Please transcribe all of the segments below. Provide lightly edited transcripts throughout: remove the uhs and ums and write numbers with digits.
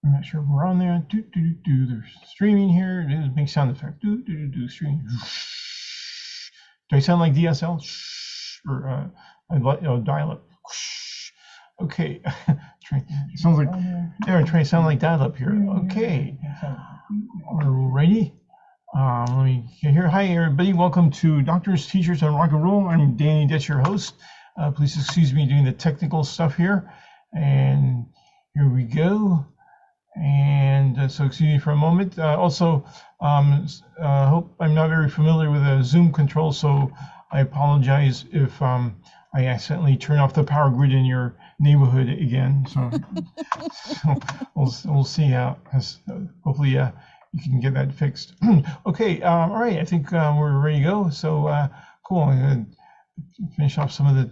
I'm not sure if we're on there. They're streaming here. It is a big sound effect. Streaming. Do I sound like DSL? Or dial-up? Okay. It sounds like they're trying to sound like dial-up here. Okay. We're ready. Let me get here. Hi, everybody. Welcome to Doctors, Teachers, and Rock and Roll. I'm Danny Ditch, your host. Please excuse me doing the technical stuff here. And here we go. And so excuse me for a moment. Also, hope I'm not very familiar with the Zoom control, so I apologize if I accidentally turn off the power grid in your neighborhood again. So, we'll see how. Hopefully, you can get that fixed. Okay. All right. I think we're ready to go. So cool. I'm gonna finish off some of the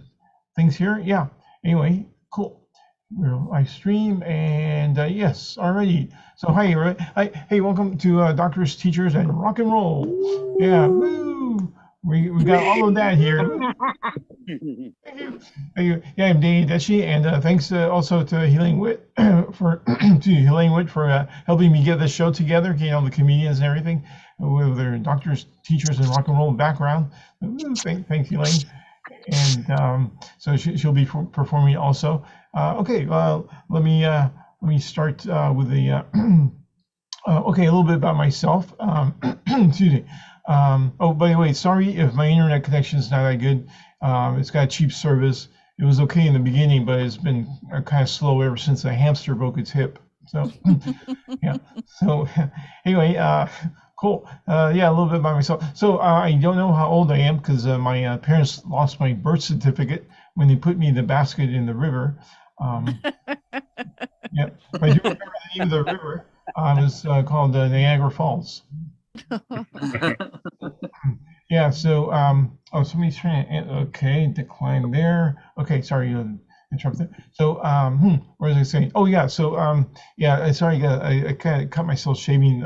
things here. Yeah. Anyway, cool. We're live stream and yes, alrighty. So hi, everybody. Hey, welcome to Doctors, Teachers, and Rock and Roll. Yeah, woo! We got all of that here. Thank you. Yeah, I'm Danny Ditch, and thanks also to Helene Witt for helping me get the show together. You know, the comedians and everything with their Doctors, Teachers, and Rock and Roll background. Thanks, Helene. And so she'll be performing also. Okay, let me start with the okay, a little bit about myself. Excuse me. Oh, by the way, sorry if my internet connection is not that good. It's got cheap service. It was okay in the beginning, but it's been kind of slow ever since the hamster broke its hip. So yeah. So anyway, cool. Yeah, a little bit about myself. So I don't know how old I am because my parents lost my birth certificate when they put me in the basket in the river. Yeah, but I do remember the name of the river. It's called Niagara Falls. Yeah. So oh, somebody's trying to. Okay, decline there. Okay, sorry. Interrupted. So what was I saying? Oh yeah, so yeah, sorry, I kind of cut myself shaving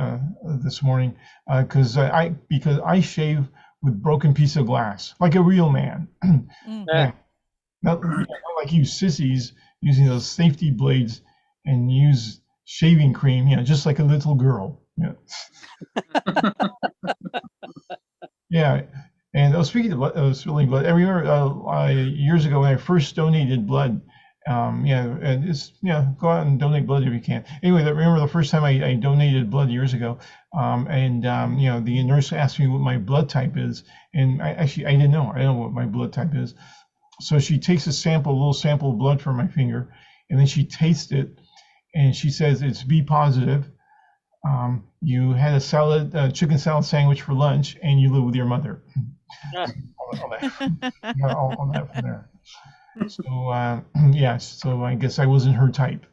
this morning because I shave with broken piece of glass like a real man. Yeah. Not like you sissies using those safety blades and use shaving cream, you know, just like a little girl. Yeah. Yeah. And speaking of spilling blood, every year, years ago when I first donated blood, yeah, and it's, yeah, go out and donate blood if you can. Anyway, remember the first time I donated blood years ago, and you know, the nurse asked me what my blood type is, and I didn't know. I don't know what my blood type is. So she takes a little sample of blood from my finger, and then she tastes it, and she says it's B positive. You had a chicken salad sandwich for lunch, and you live with your mother. all that from there. So yeah, so I guess I wasn't her type.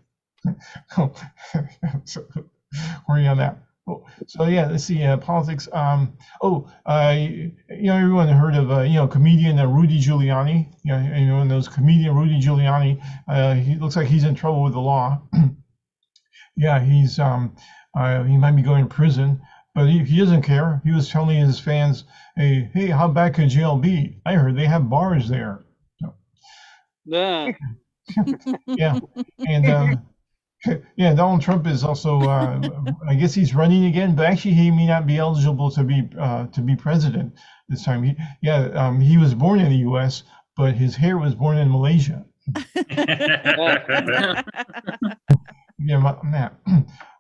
So worrying on that. So yeah, let's see, politics. You know, everyone heard of you know, comedian Rudy Giuliani. You know, and those comedian Rudy Giuliani. He looks like he's in trouble with the law. Yeah, he's he might be going to prison, but he doesn't care. He was telling his fans, hey, how bad could jail be? I heard they have bars there. So, yeah. Yeah, and yeah, Donald Trump is also I guess he's running again, but actually he may not be eligible to be president this time. He was born in the U.S., but his hair was born in Malaysia. Yeah, Matt.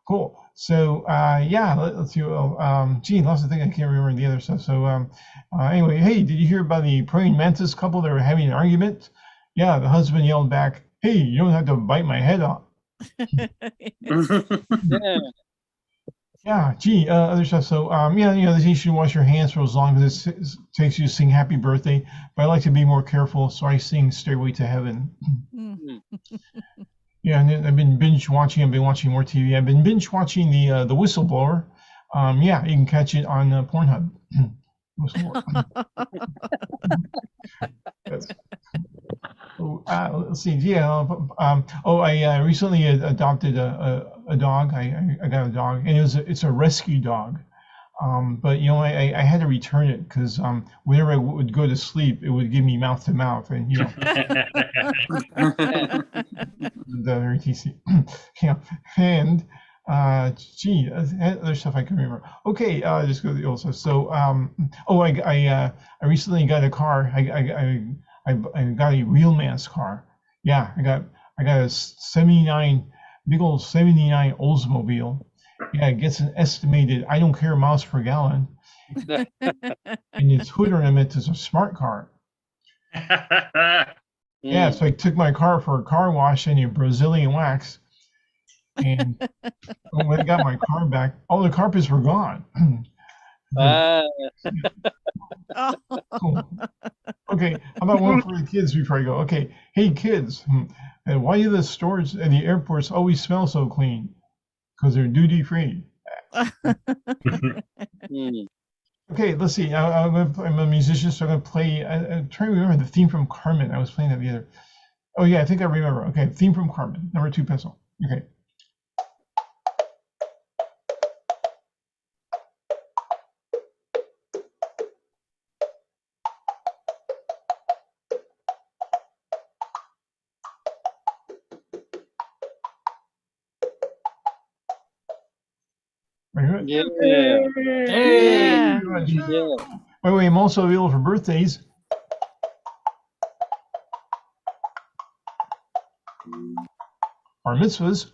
Cool. So yeah, let's see. Gee, lots of things I can't remember the other stuff. So anyway, hey, did you hear about the praying mantis couple that were having an argument? Yeah, the husband yelled back, "Hey, you don't have to bite my head off." Yeah. Gee, other stuff. So yeah, you know, you should wash your hands for as long as it takes you to sing "Happy Birthday." But I like to be more careful, so I sing "Stairway to Heaven." Yeah, and I've been binge watching. I've been watching more TV. I've been binge watching the Whistleblower. Yeah, you can catch it on Pornhub. Let's see. Yeah. I recently adopted a dog. I got a dog, and it's a rescue dog. But you know, I had to return it because whenever I would go to sleep, it would give me mouth to mouth, and you know, the RTC, yeah, and Gee, other stuff I can remember. Okay, just go to the old stuff. So, I recently got a car. I got a real man's car. Yeah, I got a 79, big old 79 Oldsmobile. Yeah, it gets an estimated, I don't care, miles per gallon. And its hood ornament is a smart car. Yeah, so I took my car for a car wash and a Brazilian wax. And when I got my car back, all the carpets were gone. Cool. Okay, how about one for the kids before I go? Okay, hey kids, why do the stores and the airports always smell so clean? Because they're duty free. Okay, let's see. I'm a musician, so I'm gonna play. I'm trying to remember the theme from Carmen. I was playing that the other. Oh yeah, I think I remember. Okay, theme from Carmen, number 2 pencil. Okay. Very good. Yeah. Hey. Yeah. By the way, I'm also available for birthdays. Or mitzvahs.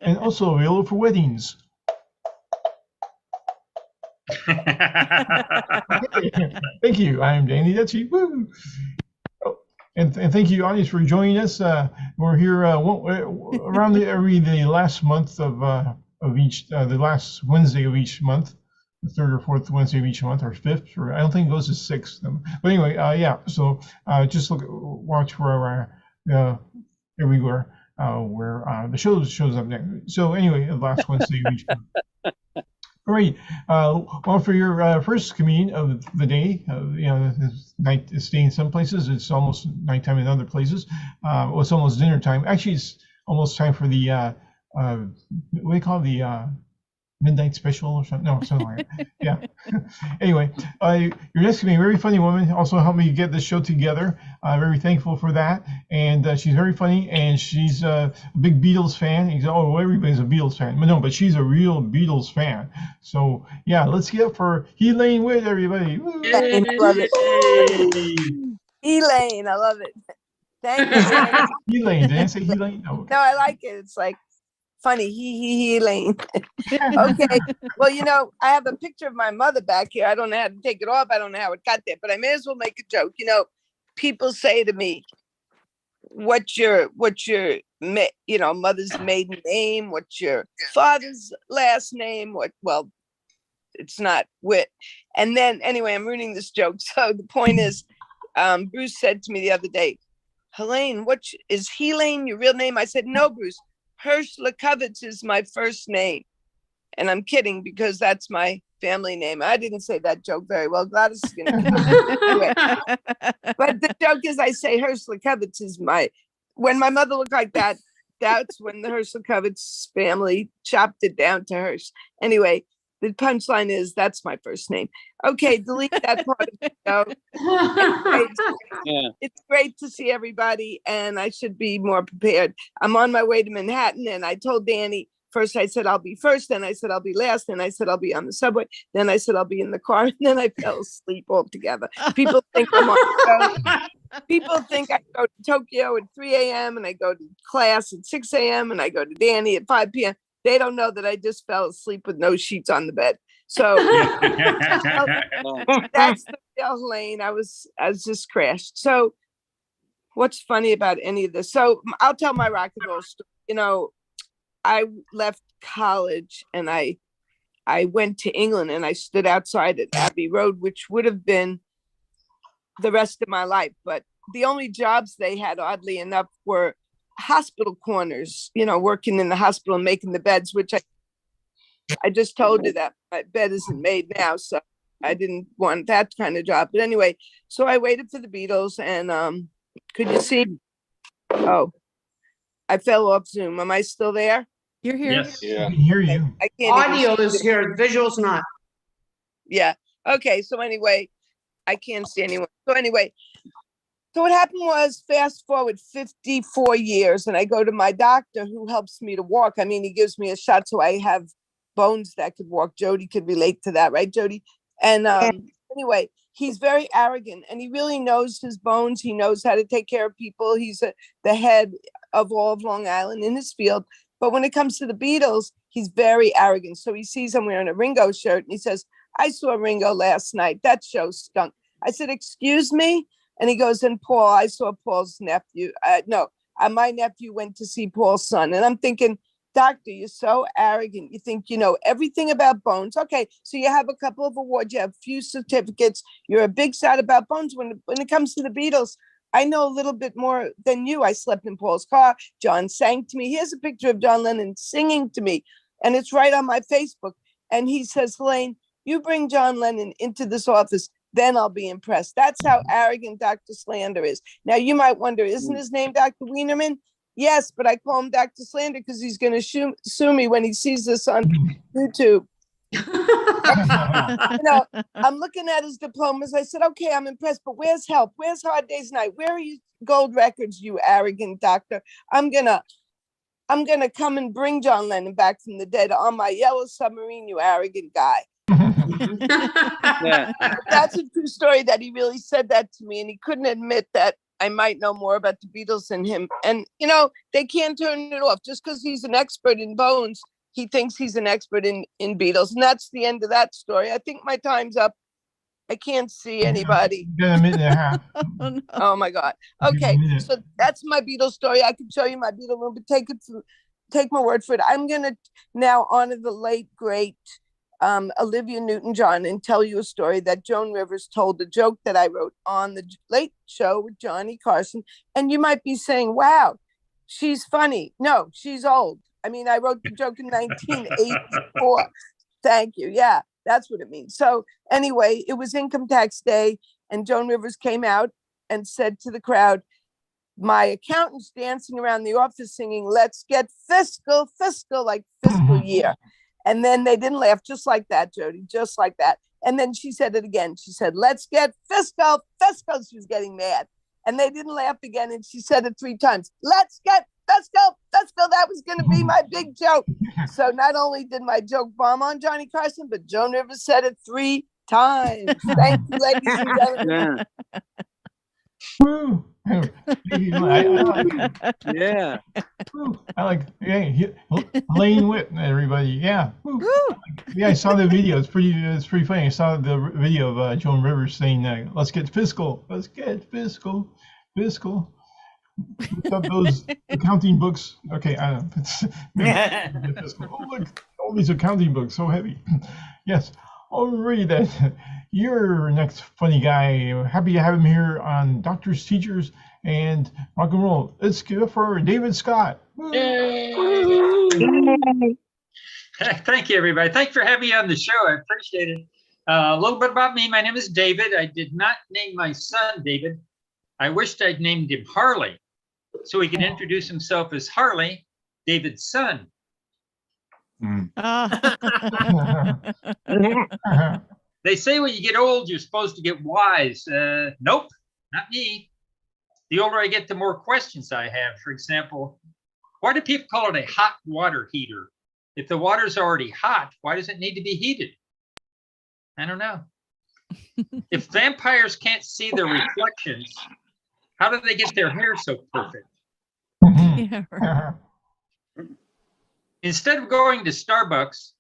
And also available for weddings. Thank you. I'm Danny Dutchie. Woo! Oh, and thank you, audience, for joining us. We're here around the last month of each, the last Wednesday of each month, the 3rd or 4th Wednesday of each month, or 5th, or I don't think it goes to 6th. But anyway, yeah. So just watch for everywhere where the shows up next. So anyway, the last Wednesday of each month. All right. Well, for your first comedian of the day, it's night staying some places. It's almost nighttime in other places. Well, it's almost dinner time. Actually, it's almost time for the what do you call it? The midnight special or something? No, something like that. Yeah. Anyway, your next comedian, very funny woman, also helped me get this show together. Very thankful for that. And she's very funny, and she's a big Beatles fan. You go, oh, well, everybody's a Beatles fan. But no, but she's a real Beatles fan. So yeah, let's get up for Helene Witt, everybody. Woo! I love it. Elaine, I love it. Thank you. Helene, did I say Helene? No. No, I like it. It's like funny. Elaine. Okay. Well, I have a picture of my mother back here. I don't know how to take it off. I don't know how it got there, but I may as well make a joke. People say to me, what's your mother's maiden name? What's your father's last name? Well, it's not Witt. And then anyway, I'm ruining this joke. So the point is, Bruce said to me the other day, Helene, is Helene your real name? I said, no, Bruce. Hirschlakovitz is my first name. And I'm kidding because that's my family name. I didn't say that joke very well. Gladys is going to anyway. But the joke is I say Hirschlakovitz is when my mother looked like that, that's when the Hirschlakovitz family chopped it down to Hirsch. Anyway, the punchline is that's my first name. Okay, delete that part of the show. It's great to see everybody, and I should be more prepared. I'm on my way to Manhattan, and I told Danny, first I said I'll be first, then I said I'll be last, then I said I'll be on the subway, then I said I'll be in the car, and then I fell asleep altogether. People think I'm on the show. People think I go to Tokyo at 3 a.m. and I go to class at 6 a.m. and I go to Danny at 5 p.m. They don't know that I just fell asleep with no sheets on the bed. So that's the real Helene. I was just crashed. So what's funny about any of this? So I'll tell my rock and roll story. I left college and I went to England and I stood outside at Abbey Road, which would have been the rest of my life. But the only jobs they had, oddly enough, were hospital corners, working in the hospital and making the beds, which I just told you that my bed isn't made now. So I didn't want that kind of job. But anyway, so I waited for the Beatles and could you see? Oh, I fell off Zoom. Am I still there? You're here. Yes. I can hear you. I can't Audio is here, visual's not. Yeah. Okay. So anyway, I can't see anyone. So So what happened was, fast forward 54 years, and I go to my doctor who helps me to walk. I mean, he gives me a shot so I have bones that could walk. Jody could relate to that, right, Jody? And anyway, he's very arrogant, and he really knows his bones. He knows how to take care of people. He's the head of all of Long Island in his field. But when it comes to the Beatles, he's very arrogant. So he sees I'm wearing a Ringo shirt, and he says, I saw Ringo last night. That show stunk. I said, excuse me? And he goes, and Paul, I saw Paul's nephew. My nephew went to see Paul's son. And I'm thinking, doctor, you're so arrogant. You think you know everything about bones. Okay, so you have a couple of awards, you have a few certificates. You're a big shot about bones. When it comes to the Beatles, I know a little bit more than you. I slept in Paul's car. John sang to me. Here's a picture of John Lennon singing to me. And it's right on my Facebook. And he says, Helene, you bring John Lennon into this office, then I'll be impressed. That's how arrogant Dr. Slander is. Now, you might wonder, isn't his name Dr. Wienerman? Yes, but I call him Dr. Slander because he's going to sue me when he sees this on YouTube. I'm looking at his diplomas. I said, okay, I'm impressed, but where's Help? Where's Hard Day's Night? Where are you gold records, you arrogant doctor? I'm gonna come and bring John Lennon back from the dead on my yellow submarine, you arrogant guy. Yeah. That's a true story that he really said that to me, and he couldn't admit that I might know more about the Beatles than him. And they can't turn it off just because he's an expert in bones. He thinks he's an expert in Beatles, and that's the end of that story. I think my time's up. I can't see anybody. Got a minute and a half. Oh, no. Oh my God. Okay, so that's my Beatles story. I can show you my Beatle room, but take my word for it. I'm gonna now honor the late great Olivia Newton-John and tell you a story that Joan Rivers told, a joke that I wrote on the Late Show with Johnny Carson. And you might be saying, wow, she's funny. No, she's old. I mean, I wrote the joke in 1984. Thank you. Yeah, that's what it means. So anyway, it was income tax day, and Joan Rivers came out and said to the crowd, my accountant's dancing around the office singing, let's get fiscal, like fiscal year. And then they didn't laugh, just like that, Jody, just like that. And then she said it again. She said, let's get fiscal. She was getting mad. And they didn't laugh again. And she said it 3 times. Let's get fiscal. That was going to be my big joke. So not only did my joke bomb on Johnny Carson, but Joan Rivers said it 3 times. Thank you, ladies and gentlemen. Yeah. Woo. I like it. Yeah. Woo. I like, yeah, Helene Witt, everybody. Yeah. Woo. Yeah, I saw the video. It's pretty funny. I saw the video of Joan Rivers saying, let's get fiscal. Let's get fiscal. Look up those accounting books. Okay, I don't know. Fiscal. Oh, look, all these accounting books, so heavy. Yes. Alrighty then. Your next funny guy. Happy to have him here on Doctors, Teachers, and Rock and Roll. Let's give it for David Scott. Thank you, everybody. Thanks for having me on the show. I appreciate it. A little bit about me. My name is David. I did not name my son David. I wished I'd named him Harley, so he can introduce himself as Harley, David's son. They say when you get old, you're supposed to get wise. Nope, not me. The older I get, the more questions I have. For example, why do people call it a hot water heater? If the water's already hot, why does it need to be heated? I don't know. If vampires can't see their reflections, how do they get their hair so perfect? Yeah, right. Instead of going to Starbucks,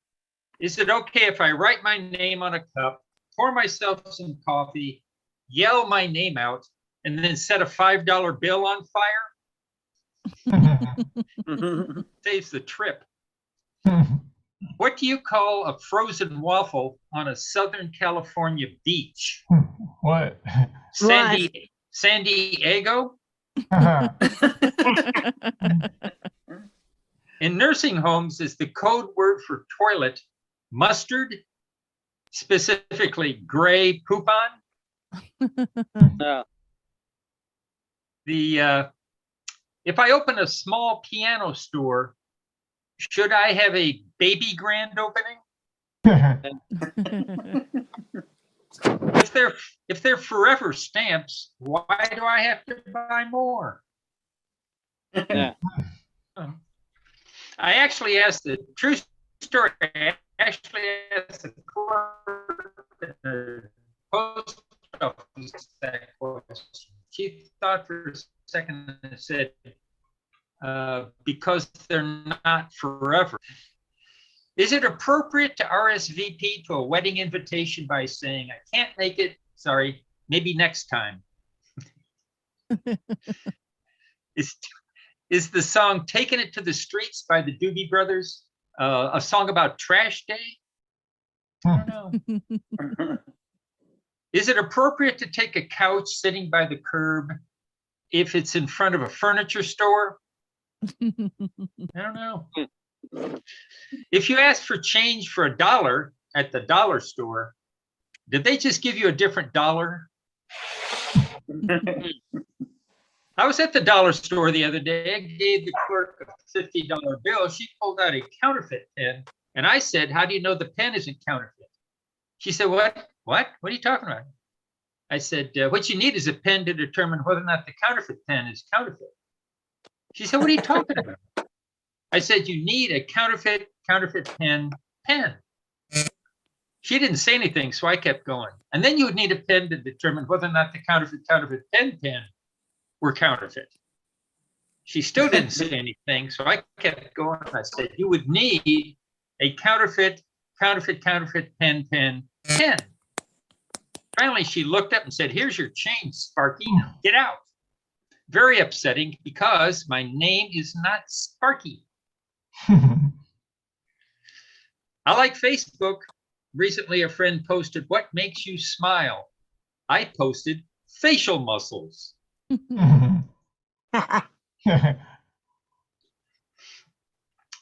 is it okay if I write my name on a cup, pour myself some coffee, yell my name out, and then set a $5 bill on fire? Saves the trip. What do you call a frozen waffle on a Southern California beach? What? San Diego? In nursing homes, is the code word for toilet mustard, specifically gray poupon? If I open a small piano store, should I have a baby grand opening? If if they're forever stamps, why do I have to buy more? Yeah. I actually asked the true story. I actually asked the clerk at the post office that question. She thought for a second and said, because they're not forever. Is it appropriate to RSVP to a wedding invitation by saying, I can't make it, sorry, maybe next time? Is the song Taking It to the Streets by the Doobie Brothers a song about trash day? I don't know. Is it appropriate to take a couch sitting by the curb if it's in front of a furniture store? I don't know. If you ask for change for $1 at the dollar store, did they just give you a different dollar? I was at the dollar store the other day. I gave the clerk a $50 bill. She pulled out a counterfeit pen, and I said, "How do you know the pen isn't counterfeit?" She said, "What? What? What are you talking about?" I said, "What you need is a pen to determine whether or not the counterfeit pen is counterfeit." She said, "What are you talking about?" I said, "You need a counterfeit pen. She didn't say anything, so I kept going. And then you would need a pen to determine whether or not the counterfeit pen were counterfeit. She still didn't say anything, so I kept going. I said, "You would need a counterfeit pen. Finally, she looked up and said, "Here's your change, Sparky. Get out." Very upsetting because my name is not Sparky. I like Facebook. Recently, a friend posted, "What makes you smile?" I posted facial muscles.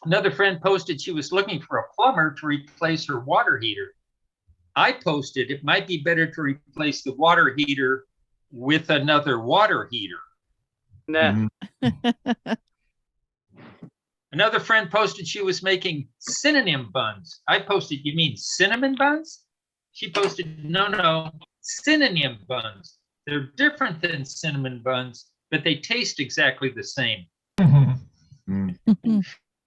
Another friend posted she was looking for a plumber to replace her water heater. I posted it might be better to replace the water heater with another water heater. Nah. Another friend posted she was making synonym buns. I posted, "You mean cinnamon buns?" She posted, no, synonym buns. They're different than cinnamon buns, but they taste exactly the same.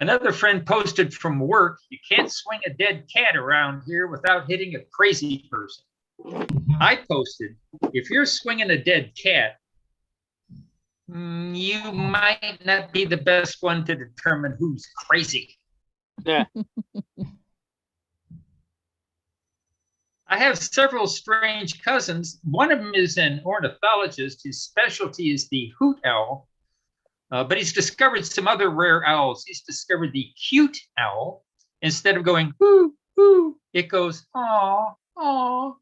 Another friend posted from work, "You can't swing a dead cat around here without hitting a crazy person." I posted, "If you're swinging a dead cat, you might not be the best one to determine who's crazy." Yeah. I have several strange cousins. One of them is an ornithologist. His specialty is the hoot owl, but he's discovered some other rare owls. He's discovered the cute owl. Instead of going hoo, hoo, it goes aw, aw.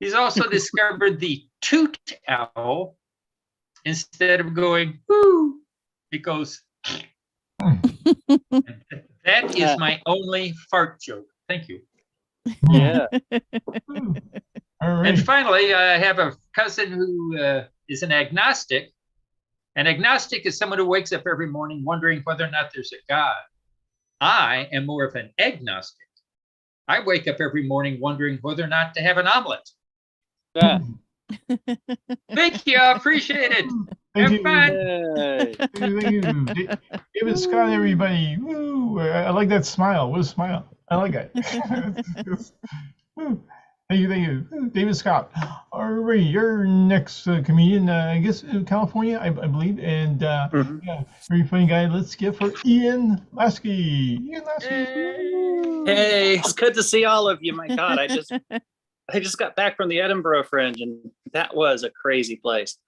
He's also discovered the toot owl. Instead of going hoo, it goes. That is my only fart joke. Thank you. Yeah. All right. And finally, I have a cousin who is an agnostic. An agnostic is someone who wakes up every morning wondering whether or not there's a God. I am more of an agnostic. I wake up every morning wondering whether or not to have an omelet. Yeah. Thank you. I appreciate it. Thank Have you. fun. Yay. Thank you. David Scott, everybody. Woo. I like that smile. What a smile. I like it. Woo. Thank you. Woo, David Scott. All right, your next comedian, I guess, California, I believe. And yeah, very funny guy. Let's get for Ian Lasky. Ian Lasky. Hey, it's good to see all of you. My God, I just got back from the Edinburgh Fringe, and that was a crazy place.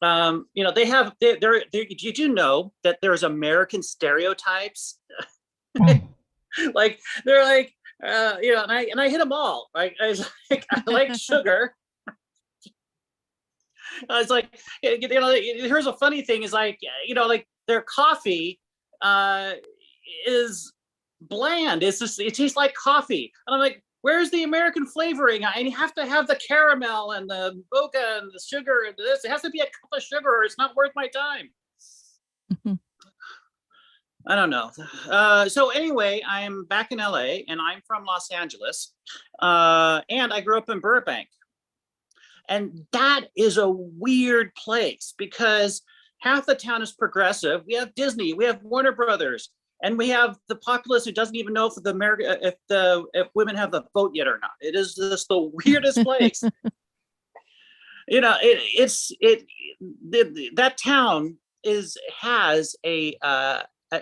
They have. Did you know that there's American stereotypes? Like they're like, and I hit them all. Like I was like, I like sugar. I was like, here's a funny thing: is like, like their coffee is bland. It's just it tastes like coffee, and I'm like, where's the American flavoring? And you have to have the caramel and the mocha and the sugar and this. It has to be a cup of sugar, or it's not worth my time. I don't know. So anyway, I'm back in LA and I'm from Los Angeles. And I grew up in Burbank. And that is a weird place because half the town is progressive. We have Disney, we have Warner Brothers, and we have the populace who doesn't even know if women have the vote yet or not. It is just the weirdest place. You know, that town has an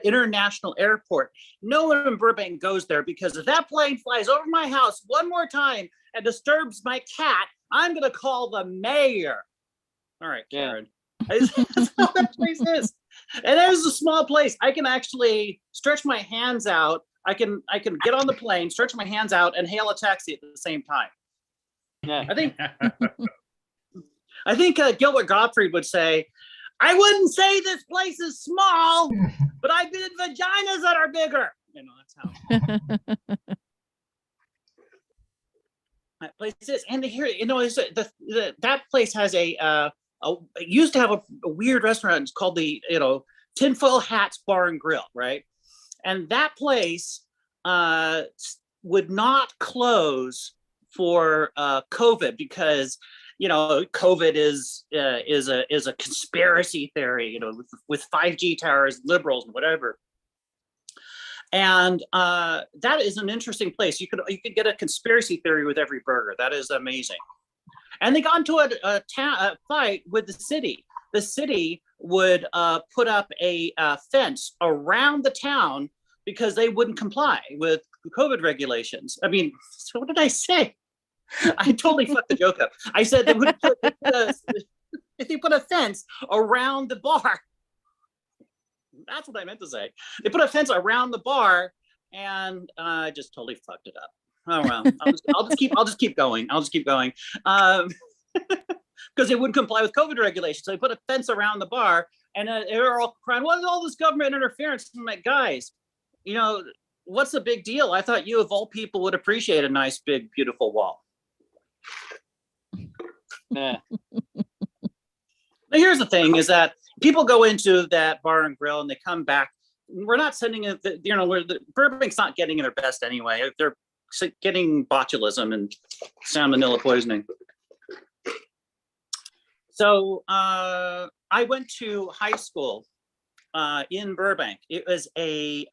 international airport. No one in Burbank goes there because if that plane flies over my house one more time and disturbs my cat, I'm gonna call the mayor. All right, Karen. That's how that place is. And it is a small place. I can actually stretch my hands out. I can get on the plane, stretch my hands out, and hail a taxi at the same time. Yeah. I think Gilbert Gottfried would say, I wouldn't say this place is small, but I've been in vaginas that are bigger. You know, that's how that place is. And here, you know, that place has it used to have a weird restaurant. It's called the, Tinfoil Hats Bar and Grill, right? And that place would not close for COVID because COVID is a conspiracy theory, with 5G towers, liberals, and whatever. And that is an interesting place. You could get a conspiracy theory with every burger. That is amazing. And they got into a fight with the city. The city would put up a fence around the town because they wouldn't comply with COVID regulations. I mean, so what did I say? I totally fucked the joke up. I said they would if they put a fence around the bar. That's what I meant to say. They put a fence around the bar, and I just totally fucked it up. Oh well, I'll just keep going. Because they wouldn't comply with COVID regulations. So they put a fence around the bar, and they were all crying, "What is all this government interference?" I'm like, guys, what's the big deal? I thought you, of all people, would appreciate a nice, big, beautiful wall. Yeah. Now, here's the thing: is that people go into that bar and grill, and they come back. We're not sending it. Burbank's not getting their best anyway. They're getting botulism and salmonella poisoning. So I went to high school in Burbank. It was the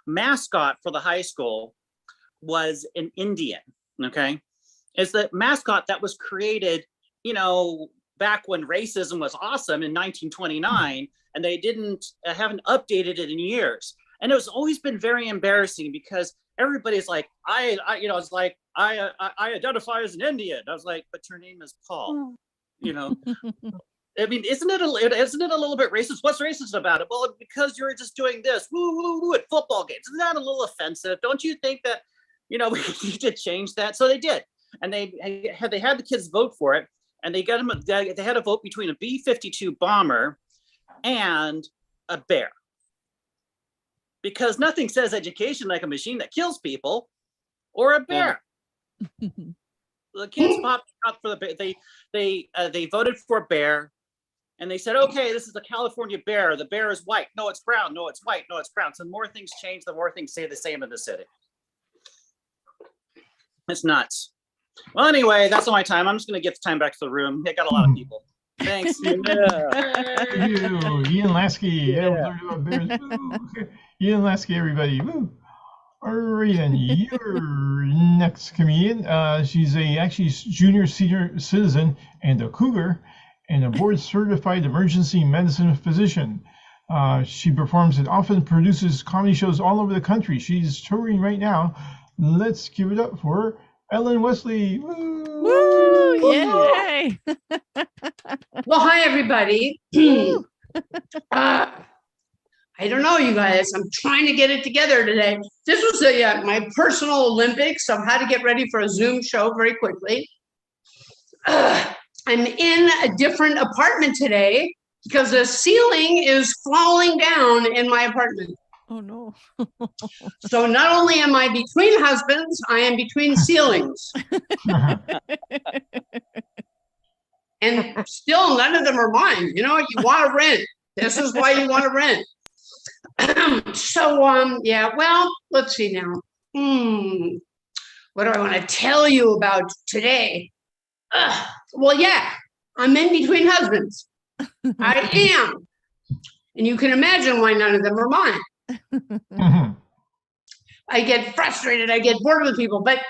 mascot for the high school was an Indian. Okay, it's the mascot that was created, back when racism was awesome in 1929, and they haven't updated it in years. And it's always been very embarrassing because everybody's like, I identify as an Indian. I was like, but your name is Paul. I mean, isn't it a little bit racist? What's racist about it? Well, because you're just doing this woo woo woo at football games. Isn't that a little offensive? Don't you think that we need to change that? So they did, and they had the kids vote for it, and they had a vote between a B-52 bomber and a bear. Because nothing says education like a machine that kills people, or a bear. Yeah. The kids popped up for the bear. They voted for a bear, and they said, "Okay, this is the California bear. The bear is white. No, it's brown. No, it's white. No, it's brown." So the more things change, the more things stay the same in the city. It's nuts. Well, anyway, that's all my time. I'm just going to get the time back to the room. I got a lot of people. Thanks. Thank you, Ian Lasky. Yeah, we learned about bears. Woo. Ian Lasky, everybody. Woo. All right, and your next comedian. She's actually junior senior citizen and a cougar and a board certified emergency medicine physician. She performs and often produces comedy shows all over the country. She's touring right now. Let's give it up for Ellen Wesley. Woo! Woo! Yay! Well, hi, everybody. I don't know, you guys. I'm trying to get it together today. This was my personal Olympics of how to get ready for a Zoom show very quickly. I'm in a different apartment today because the ceiling is falling down in my apartment. Oh, no. So not only am I between husbands, I am between ceilings. And still, none of them are mine. You want to rent. This is why you want to rent. So, yeah, well, let's see now. What do I want to tell you about today? Well, yeah, I'm in between husbands. I am. And you can imagine why none of them are mine. Mhm. I get frustrated. I get bored with people. But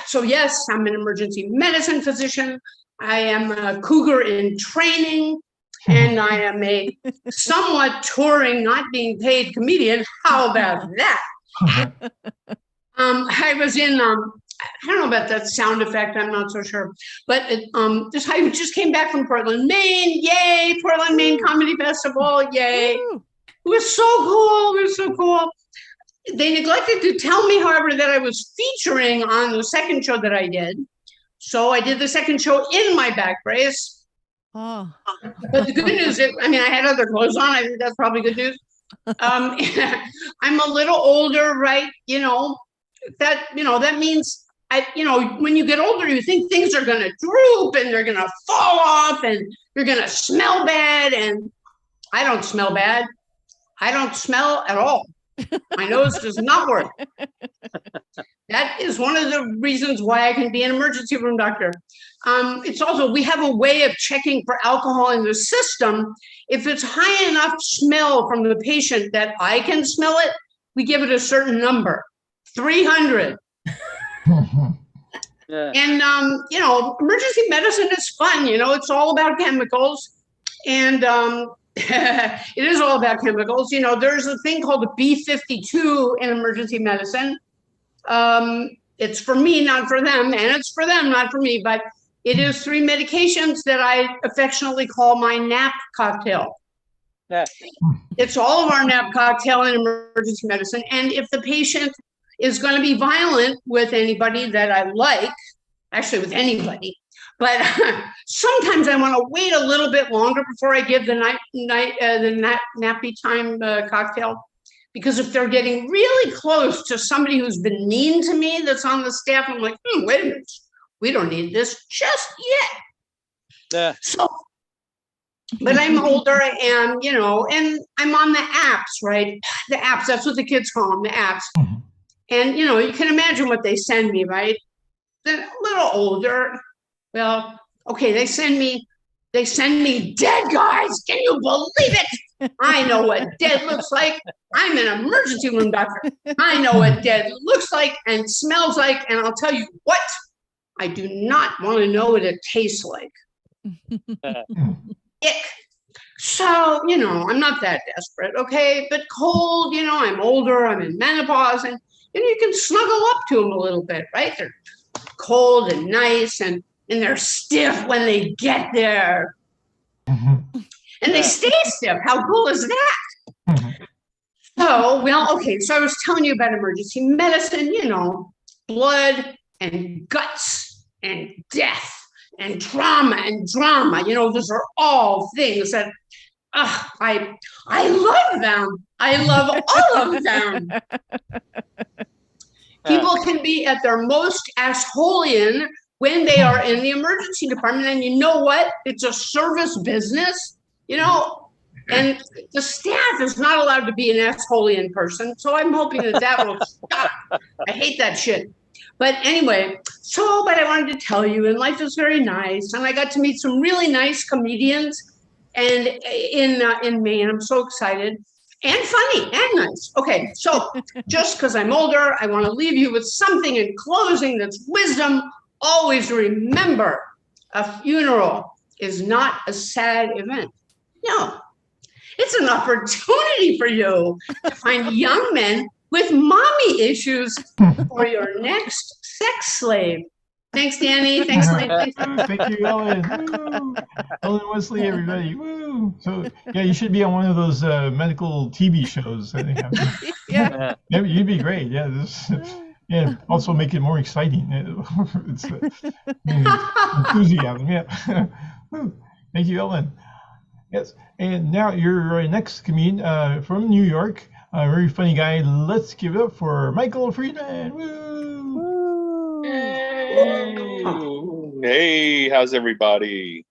so, yes, I'm an emergency medicine physician. I am a cougar in training. And I am a somewhat touring, not being paid comedian. How about that? I was in, I don't know about that sound effect. I'm not so sure. But I just came back from Portland, Maine. Yay, Portland, Maine Comedy Festival. Yay. Woo. It was so cool. It was so cool. They neglected to tell me, however, that I was featuring on the second show that I did. So I did the second show in my back brace. Oh. But the good news is, I mean, I had other clothes on. I think that's probably good news. I'm a little older, right? That means when you get older, you think things are going to droop and they're going to fall off and you're going to smell bad. And I don't smell bad. I don't smell at all. My nose does not work. That is one of the reasons why I can be an emergency room doctor. It's also, we have a way of checking for alcohol in the system. If it's high enough smell from the patient that I can smell it, we give it a certain number, 300. Yeah. And, emergency medicine is fun. It's all about chemicals. And it is all about chemicals. There's a thing called a B52 in emergency medicine. It's for me, not for them, and it's for them, not for me, but it is 3 medications that I affectionately call my nap cocktail. Yeah. It's all of our nap cocktail in emergency medicine. And if the patient is going to be violent with anybody that I like, actually with anybody, but sometimes I want to wait a little bit longer before I give the nappy time cocktail. Because if they're getting really close to somebody who's been mean to me that's on the staff, I'm like, wait a minute, we don't need this just yet. Yeah. So, but I'm older, and I'm on the apps, right? The apps, that's what the kids call them, the apps. And, you can imagine what they send me, right? They're a little older. Well, okay, they send me dead guys. Can you believe it? I know what dead looks like. I'm an emergency room doctor. I know what dead looks like and smells like. And I'll tell you what, I do not want to know what it tastes like. Ick. So, I'm not that desperate, okay? But cold, I'm older, I'm in menopause, and you can snuggle up to them a little bit, right? They're cold and nice, and they're stiff when they get there. And they stay stiff. How cool is that? So I was telling you about emergency medicine, blood and guts and death and trauma and drama. Those are all things that I love them. I love all of them. People can be at their most assholeian when they are in the emergency department. And you know what? It's a service business, and the staff is not allowed to be an assholeian person. So I'm hoping that will stop. I hate that shit. But anyway, but I wanted to tell you, and life is very nice. And I got to meet some really nice comedians and in Maine. I'm so excited. And funny and nice. Okay, so just because I'm older, I want to leave you with something in closing that's wisdom. Always remember, a funeral is not a sad event. No, it's an opportunity for you to find young men with mommy issues for your next sex slave. Thanks, Danny. Thanks, Lane. Thank you, Ellen. Woo. Ellen Wesley, everybody. Woo. So, yeah, you should be on one of those medical TV shows. I think. Yeah. Yeah, you'd be great. Yeah. Yeah. Also make it more exciting. It's enthusiasm. Yeah. Woo. Thank you, Ellen. Yes. And now your next comedian from New York, a very funny guy. Let's give it up for Michael Friedman. Woo. Hey, how's everybody?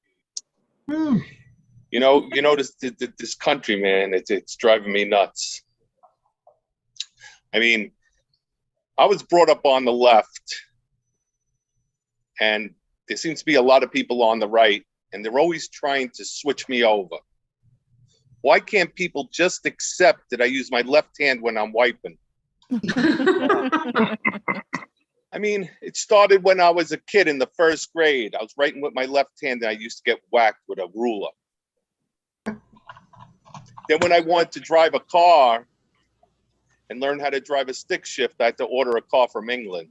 Woo. this country, man, it's driving me nuts. I mean, I was brought up on the left, and there seems to be a lot of people on the right, and they're always trying to switch me over. Why can't people just accept that I use my left hand when I'm wiping? I mean, it started when I was a kid in the first grade. I was writing with my left hand and I used to get whacked with a ruler. Then when I wanted to drive a car and learn how to drive a stick shift, I had to order a car from England.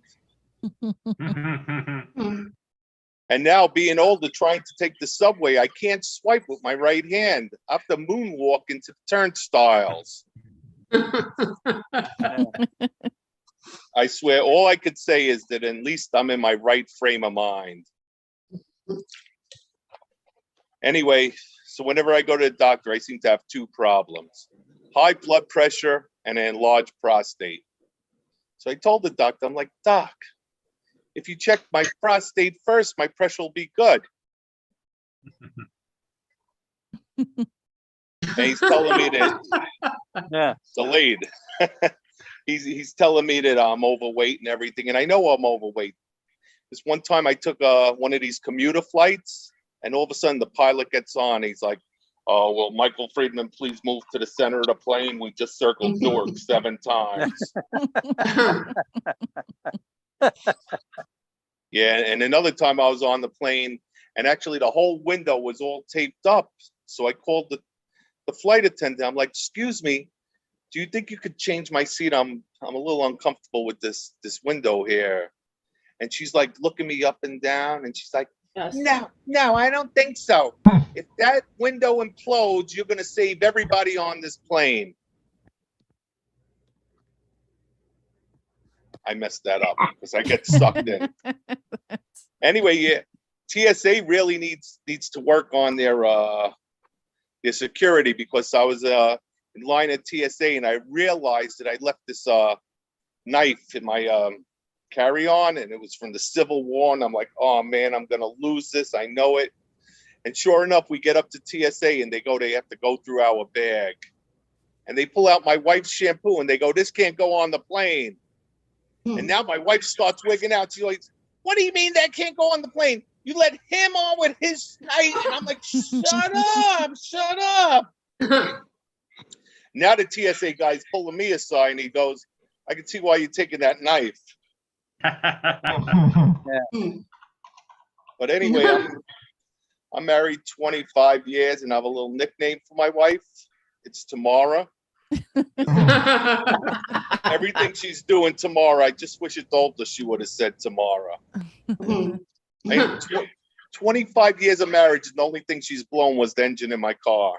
And now being older, trying to take the subway, I can't swipe with my right hand. I have to moonwalk into turnstiles. I swear, all I could say is that at least I'm in my right frame of mind. Anyway, so whenever I go to the doctor, I seem to have two problems: high blood pressure and an enlarged prostate. So I told the doctor, I'm like, Doc, if you check my prostate first, my pressure will be good. And he's telling me that delayed. He's telling me that I'm overweight and everything, and I know I'm overweight. This one time I took one of these commuter flights, and all of a sudden the pilot gets on. He's like, "Oh, well, Michael Friedman, please move to the center of the plane. We just circled Newark 7 times." Yeah, and another time I was on the plane, and actually the whole window was all taped up. So I called the flight attendant. I'm like, "Excuse me, do you think you could change my seat? I'm a little uncomfortable with this window here." And she's like looking me up and down, and she's like, Yes. No, I don't think so. If that window implodes, you're gonna save everybody on this plane. I messed that up because I get sucked in. Anyway, yeah, TSA really needs to work on their security, because I was in line at TSA and I realized that I left this knife in my carry-on, and it was from the Civil War, and I'm like, oh man, I'm gonna lose this. I know it. And sure enough, we get up to TSA and they have to go through our bag, and they pull out my wife's shampoo and they go, "This can't go on the plane." And now my wife starts wigging out. She's like, "What do you mean that can't go on the plane? You let him on with his knife?" And I'm like, shut up. Now the TSA guy's pulling me aside and he goes, "I can see why you're taking that knife." But anyway, I'm married 25 years and I have a little nickname for my wife. It's Tamara. Everything she's doing tomorrow, I just wish it told her she would have said Tamara. 25 years of marriage, and the only thing she's blown was the engine in my car.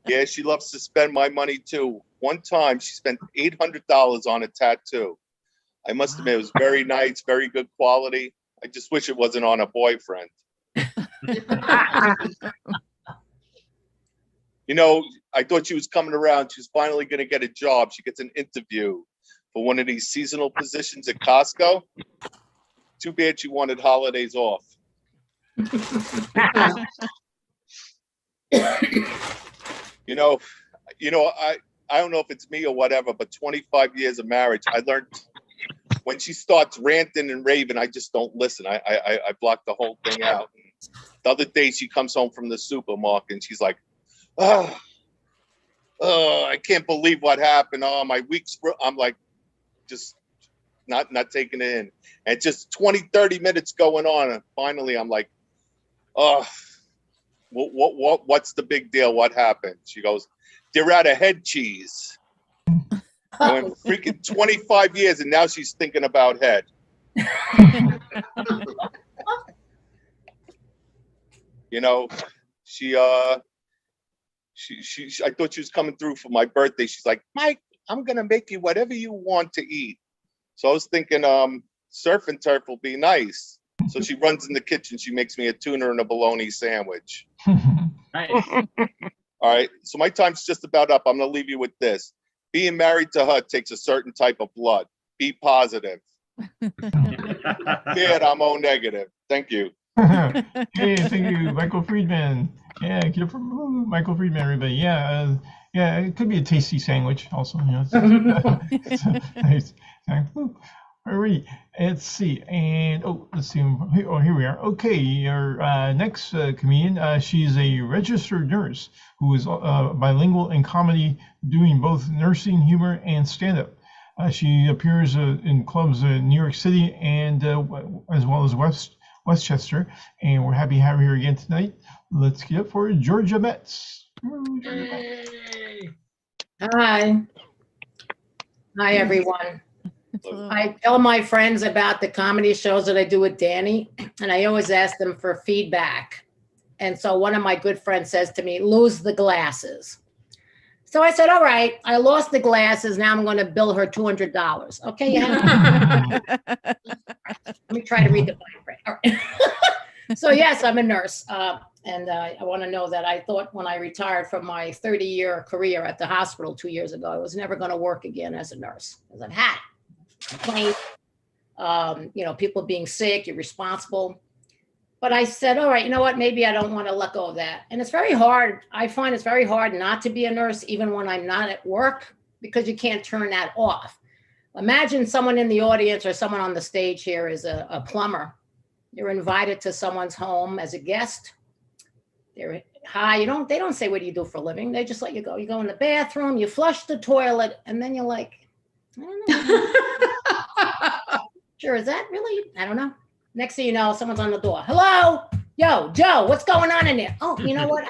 Yeah, she loves to spend my money too. One time she spent $800 on a tattoo. I must admit, it was very nice, very good quality. I just wish it wasn't on a boyfriend. You know, I thought she was coming around. She's finally going to get a job. She gets an interview for one of these seasonal positions at Costco. Too bad she wanted holidays off. You know, I don't know if it's me or whatever, but 25 years of marriage, I learned when she starts ranting and raving, I just don't listen. I block the whole thing out. The other day she comes home from the supermarket and she's like, oh, I can't believe what happened. Oh, my week's, I'm like, just not taking it in. And just 20, 30 minutes going on. And finally I'm like, oh, what's the big deal? What happened? She goes, they're out of head cheese. I went freaking 25 years and now she's thinking about head. You know, I thought she was coming through for my birthday. She's like, Mike, I'm going to make you whatever you want to eat. So I was thinking surf and turf will be nice. So she runs in the kitchen. She makes me a tuna and a bologna sandwich. Nice. All right. So my time's just about up. I'm going to leave you with this. Being married to her takes a certain type of blood. Be positive. Dad, I'm O negative. Thank you. Hey, thank you, Michael Friedman. Yeah, get up from Michael Friedman, everybody. Yeah, yeah, it could be a tasty sandwich also. You know, it's nice. All right, let's see. And let's see. Oh, here we are. Okay, our next comedian. She's a registered nurse who is bilingual in comedy, doing both nursing humor and stand-up. She appears in clubs in New York City and as well as Westchester, and we're happy to have her here again tonight. Let's get up for Georgia Metz. Hi. Hi, everyone. I tell my friends about the comedy shows that I do with Danny, and I always ask them for feedback. And so one of my good friends says to me, lose the glasses. So I said, all right, I lost the glasses. Now I'm going to bill her $200. Okay, yeah. Let me try to read the fine print. All right. So yes, I'm a nurse. And I want to know that I thought when I retired from my 30-year career at the hospital 2 years ago, I was never going to work again as a nurse, because I've had complaints, people being sick, you're responsible. But I said, all right, you know what? Maybe I don't want to let go of that. And it's very hard. I find it's very hard not to be a nurse, even when I'm not at work, because you can't turn that off. Imagine someone in the audience or someone on the stage here is a plumber. You're invited to someone's home as a guest. They're hi. They don't say, what do you do for a living? They just let you go. You go in the bathroom, you flush the toilet, and then you're like, I don't know. Sure, is that really? I don't know. Next thing you know, someone's on the door. Hello, yo, Joe, what's going on in there? Oh, you know what?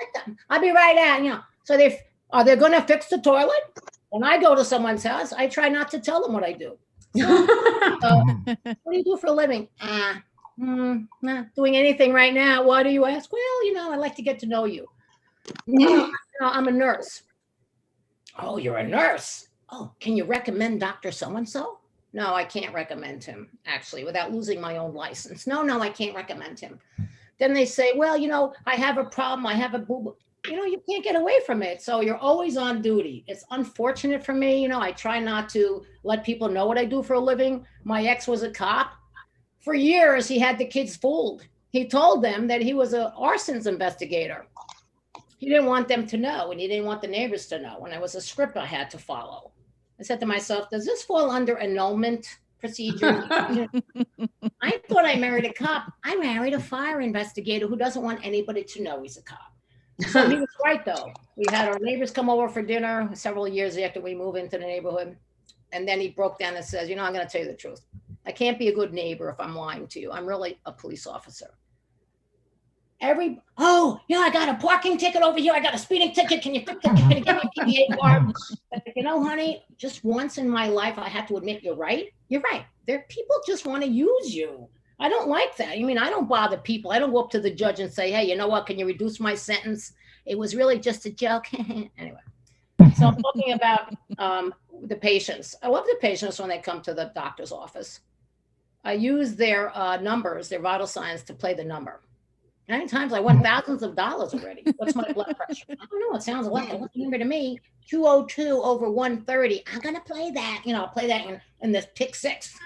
I'll be right out. So are they going to fix the toilet? When I go to someone's house, I try not to tell them what I do. What do you do for a living? Not doing anything right now. Why do you ask? Well, I like to get to know you. I'm a nurse. Oh, you're a nurse. Oh, can you recommend Dr. So-and-so? No, I can't recommend him, actually, without losing my own license. No, I can't recommend him. Then they say, well, I have a problem. I have a boo-boo. You can't get away from it. So you're always on duty. It's unfortunate for me. I try not to let people know what I do for a living. My ex was a cop. For years, he had the kids fooled. He told them that he was an arsons investigator. He didn't want them to know, and he didn't want the neighbors to know. And it was a script I had to follow. I said to myself, does this fall under annulment procedure? I thought I married a cop. I married a fire investigator who doesn't want anybody to know he's a cop. So he was right, though. We had our neighbors come over for dinner several years after we moved into the neighborhood. And then he broke down and says, I'm going to tell you the truth. I can't be a good neighbor if I'm lying to you. I'm really a police officer. I got a parking ticket over here. I got a speeding ticket. Can you fix it? Can you give me a PDA card? Honey, just once in my life, I have to admit you're right. You're right. People just want to use you. I don't like that. I don't bother people. I don't go up to the judge and say, hey, you know what? Can you reduce my sentence? It was really just a joke. Anyway, so I'm talking about the patients. I love the patients when they come to the doctor's office. I use their numbers, their vital signs to play the number. Many times I won thousands of dollars already. What's my blood pressure? I don't know. It sounds like a number to me. 202 over 130. I'm going to play that. I'll play that in this pick six.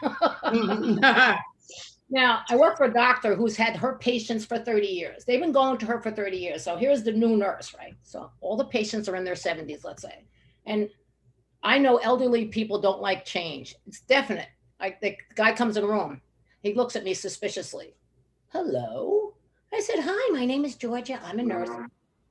Now, I work for a doctor who's had her patients for 30 years. They've been going to her for 30 years. So here's the new nurse, right? So all the patients are in their 70s, let's say. And I know elderly people don't like change. It's definite. The guy comes in the room. He looks at me suspiciously. Hello? I said, hi, my name is Georgia. I'm a nurse.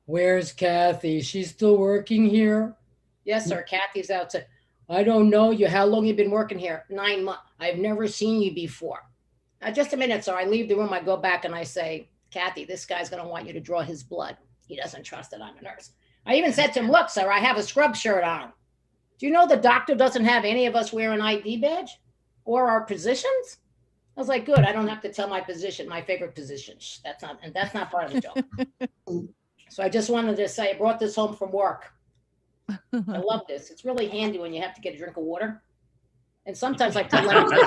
Where's Kathy? She's still working here? Yes, sir. Kathy's outside. I don't know you. How long you been working here? 9 months. I've never seen you before. Just a minute, sir. I leave the room. I go back and I say, Kathy, this guy's going to want you to draw his blood. He doesn't trust that I'm a nurse. I even said to him, look, sir, I have a scrub shirt on. Do you know the doctor doesn't have any of us wear an ID badge or our positions? I was like, good. I don't have to tell my position, my favorite position. That's not part of the job. So I just wanted to say, I brought this home from work. I love this. It's really handy when you have to get a drink of water. And sometimes I put lemonade.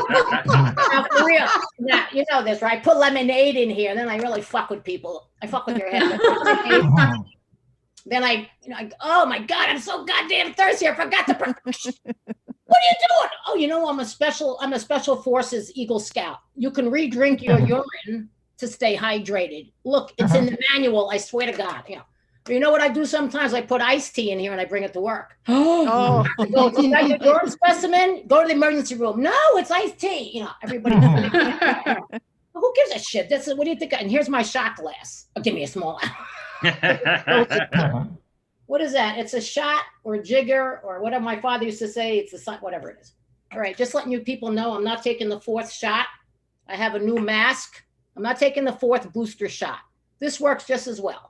Now, for real. Now, you know this, right? I put lemonade in here, and then I really fuck with people. I fuck with your head. Then oh my God, I'm so goddamn thirsty. I forgot to. What are you doing? Oh, you know, I'm a special forces Eagle Scout. You can re-drink your urine to stay hydrated. Look, it's in the manual. I swear to God. Yeah. You know what I do sometimes? I put iced tea in here and I bring it to work. Oh. I go, is that your urine specimen? Go to the emergency room. No, it's iced tea. You know, everybody. Who gives a shit? What do you think? And here's my shot glass. Oh, give me a small. What is that? It's a shot or a jigger or whatever my father used to say. It's a whatever it is. All right, just letting you people know, I'm not taking the 4th shot. I have a new mask. I'm not taking the 4th booster shot. This works just as well.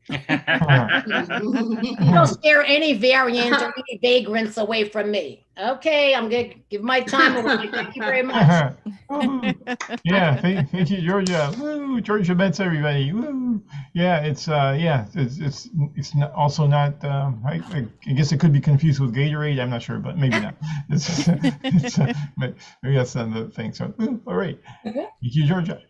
You don't scare any variant or any vagrants away from me. Okay, I'm gonna give my time away. Thank you very much. Yeah, thank you, Georgia. Woo, Georgia Betts, everybody. Woo. Yeah, it's not, also not. I guess it could be confused with Gatorade. I'm not sure, but maybe not. But maybe that's another thing. So, all right. Thank you, Georgia.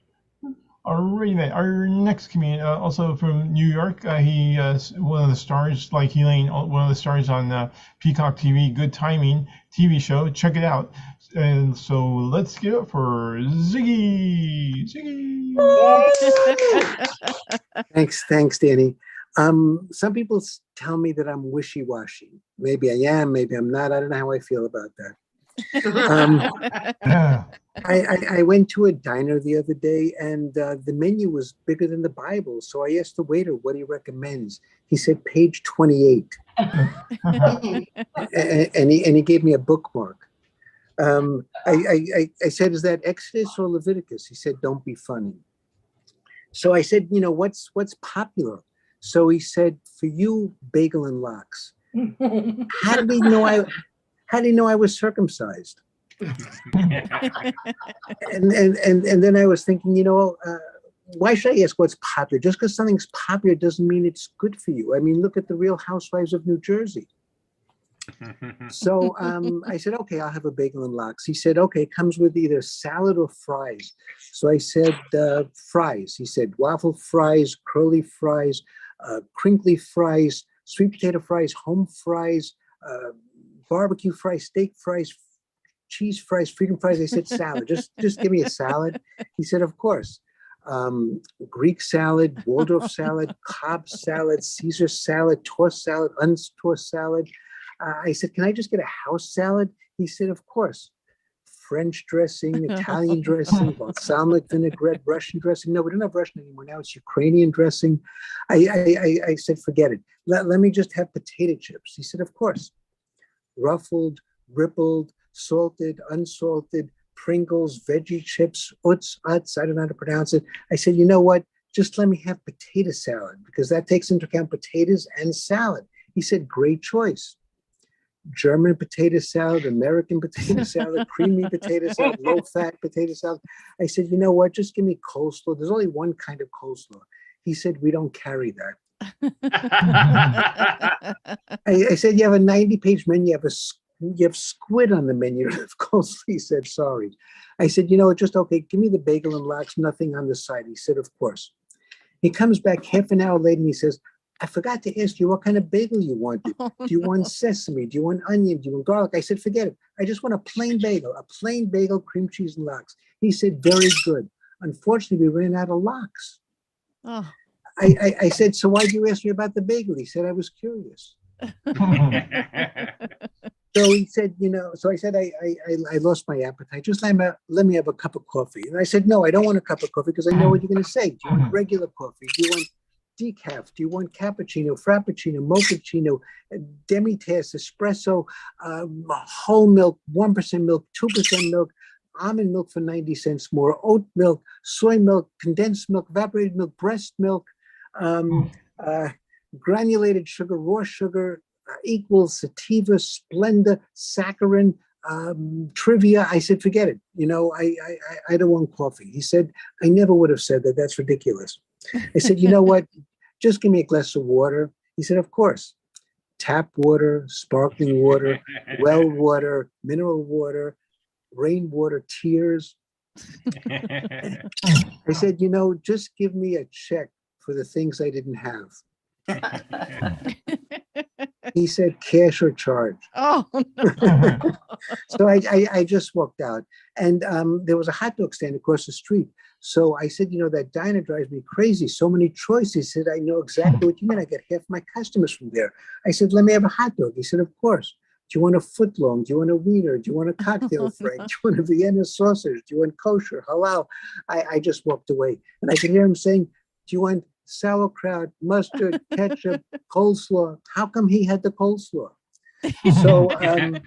All right, then. Our next comedian, also from New York, he one of the stars, like Helene, one of the stars on Peacock TV, Good Timing TV show. Check it out. And so let's give it up for Ziggy. Ziggy. Thanks, Danny. Some people tell me that I'm wishy-washy. Maybe I am, maybe I'm not. I don't know how I feel about that. I went to a diner the other day and the menu was bigger than the Bible. So I asked the waiter what he recommends. He said page 28. and he gave me a bookmark. I said, is that Exodus or Leviticus? He said, don't be funny. So I said, you know, what's popular? So he said, for you, bagel and lox. How did he know I was circumcised? and then I was thinking, you know, why should I ask what's popular? Just because something's popular doesn't mean it's good for you. I mean, look at the Real Housewives of New Jersey. So I said, okay, I'll have a bagel and lox. He said, okay, it comes with either salad or fries. So I said, fries. He said, waffle fries, curly fries, crinkly fries, sweet potato fries, home fries, barbecue fries, steak fries, cheese fries, freedom fries. I said, salad. Just give me a salad. He said, of course. Greek salad, Waldorf salad, Cobb salad, Caesar salad, tossed salad, untossed salad. I said, can I just get a house salad? He said, of course. French dressing, Italian dressing, balsamic vinaigrette, Russian dressing. No, we don't have Russian anymore. Now it's Ukrainian dressing. I said, forget it. Let me just have potato chips. He said, of course. Ruffled, rippled, salted, unsalted, Pringles, veggie chips, Utz, I don't know how to pronounce it. I said, you know what? Just let me have potato salad because that takes into account potatoes and salad. He said, great choice. German potato salad, American potato salad, creamy potato salad, low-fat potato salad. I said, you know what? Just give me coleslaw. There's only one kind of coleslaw. He said, we don't carry that. I said, you have a 90-page menu. You have squid on the menu. Of course, he said, sorry. I said, you know what? Just okay. Give me the bagel and lox, nothing on the side. He said, of course. He comes back half an hour later and he says, I forgot to ask you what kind of bagel you wanted. Do you want sesame? Do you want onion? Do you want garlic? I said, forget it. I just want a plain bagel, cream cheese and lox. He said, very good. Unfortunately, we ran out of lox. Oh. I said, so why'd you ask me about the bagel? He said, I was curious. So he said, you know, so I said, I lost my appetite. Just let me have a cup of coffee. And I said, no, I don't want a cup of coffee because I know what you're going to say. Do you want regular coffee? Do you want decaf? Do you want cappuccino, frappuccino, mochaccino, demi-tasse, espresso, whole milk, 1% milk, 2% milk, almond milk for 90 cents more, oat milk, soy milk, condensed milk, evaporated milk, breast milk, granulated sugar, raw sugar, equals sativa, Splenda, saccharin, trivia. I said, forget it. You know, I don't want coffee. He said, I never would have said that. That's ridiculous. I said, you know what? Just give me a glass of water. He said, of course. Tap water, sparkling water, well water, mineral water, rainwater, tears. I said, you know, just give me a check for the things I didn't have. He said cash or charge. Oh, no. So I just walked out, and there was a hot dog stand across the street. So I said, that diner drives me crazy. So many choices. He said, I know exactly what you mean. I get half my customers from there. I said, let me have a hot dog. He said, of course. Do you want a footlong? Do you want a wiener? Do you want a cocktail frank? Do you want a Vienna sausage? Do you want kosher, halal? I just walked away, and I could hear him saying, do you want sauerkraut, mustard, ketchup, coleslaw? How come he had the coleslaw? So, I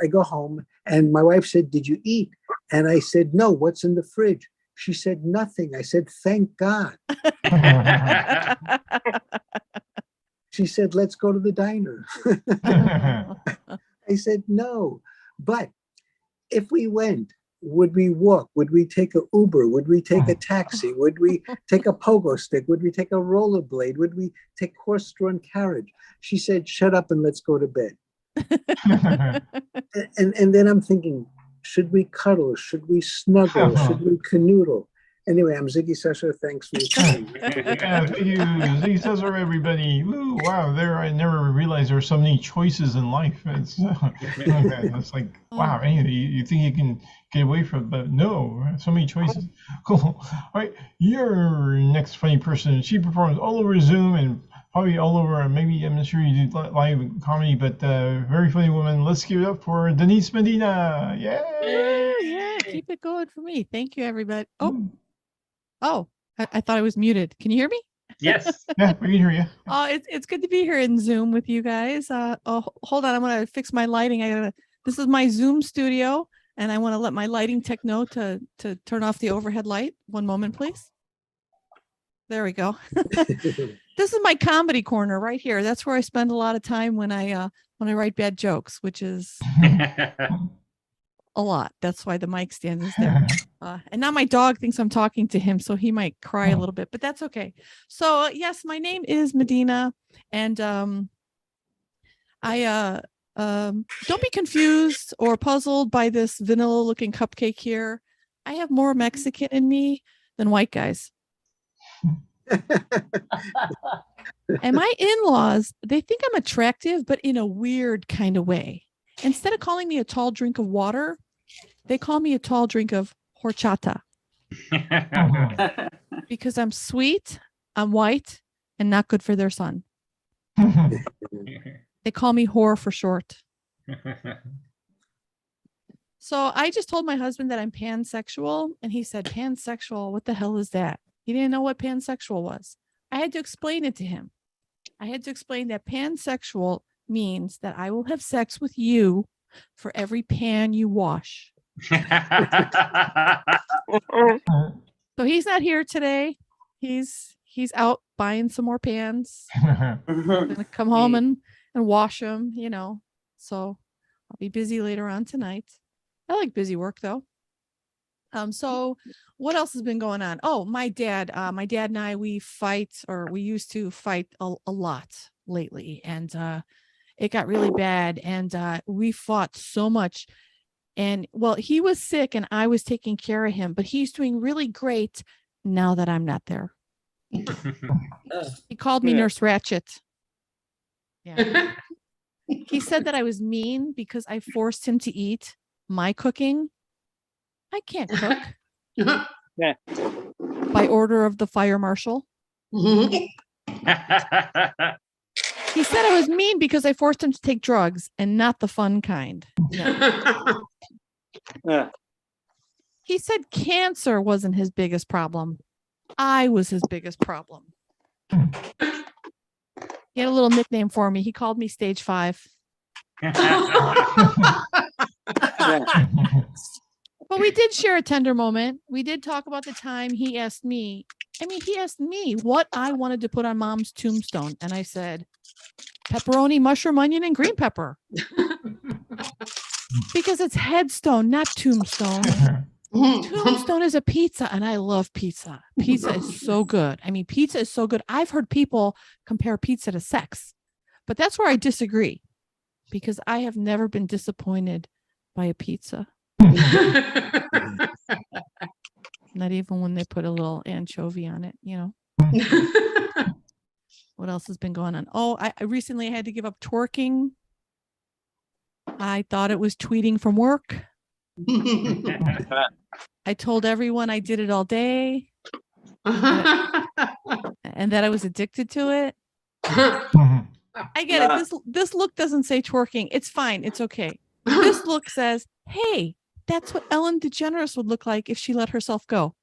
go home, and my wife said, did you eat? And I said, no, what's in the fridge? She said, nothing. I said, thank God. She said, let's go to the diner. I said, no. But if we went, would we walk? Would we take an Uber? Would we take a taxi? Would we take a pogo stick? Would we take a rollerblade? Would we take horse-drawn carriage? She said, shut up and let's go to bed. And then I'm thinking, should we cuddle? Should we snuggle? Should we canoodle? Anyway, I'm Ziggy Sissor. Thanks for your time. Yeah, thank you, Ziggy Sissor, everybody. Woo, wow, I never realized there were so many choices in life. It's like, wow, you think you can get away from it, but no, so many choices. Cool. All right, your next funny person. She performs all over Zoom and probably all over, maybe, I'm not sure you do live comedy, but very funny woman. Let's give it up for Denise Medina. Yay! Yeah, keep it going for me. Thank you, everybody. Oh, I thought I was muted. Can you hear me? Yes. Yeah, we can hear you. Oh, it's good to be here in Zoom with you guys. Hold on, I'm gonna fix my lighting. This is my Zoom studio, and I want to let my lighting tech know to turn off the overhead light. One moment, please. There we go. This is my comedy corner right here. That's where I spend a lot of time when I write bad jokes, which is a lot. That's why the mic stand is there. And now my dog thinks I'm talking to him, so he might cry a little bit, but that's okay. So yes, my name is Medina, and I don't be confused or puzzled by this vanilla looking cupcake here. I have more Mexican in me than white guys. And my in-laws, they think I'm attractive, but in a weird kind of way. Instead of calling me a tall drink of water, they call me a tall drink of horchata. Because I'm sweet, I'm white, and not good for their son. They call me whore for short. So I just told my husband that I'm pansexual, and he said, pansexual, what the hell is that? He didn't know what pansexual was. I had to explain it to him. I had to explain that pansexual means that I will have sex with you for every pan you wash. So he's not here today. He's out buying some more pans. I'm gonna come home and wash them, So I'll be busy later on tonight. I like busy work though. So what else has been going on? Oh, my dad and I, we used to fight a lot lately, and it got really bad, and we fought so much. And well, he was sick and I was taking care of him, but he's doing really great now that I'm not there. He called me Nurse Ratchet. Yeah. He said that I was mean because I forced him to eat my cooking. I can't cook. By order of the fire marshal. He said I was mean because I forced him to take drugs and not the fun kind. No. He said cancer wasn't his biggest problem. I was his biggest problem. He had a little nickname for me. He called me Stage 5. But we did share a tender moment. We did talk about the time he asked me what I wanted to put on Mom's tombstone. And I said, pepperoni, mushroom, onion, and green pepper. Because it's headstone, not tombstone. Tombstone is a pizza, and I love pizza. Pizza is so good. Pizza is so good. I've heard people compare pizza to sex, but that's where I disagree, because I have never been disappointed by a pizza. Not even when they put a little anchovy on it, What else has been going on? Oh, I recently had to give up twerking. I thought it was tweeting from work. I told everyone I did it all day and that I was addicted to it. I get it. This look doesn't say twerking. It's fine. It's okay. This look says, hey, that's what Ellen DeGeneres would look like if she let herself go.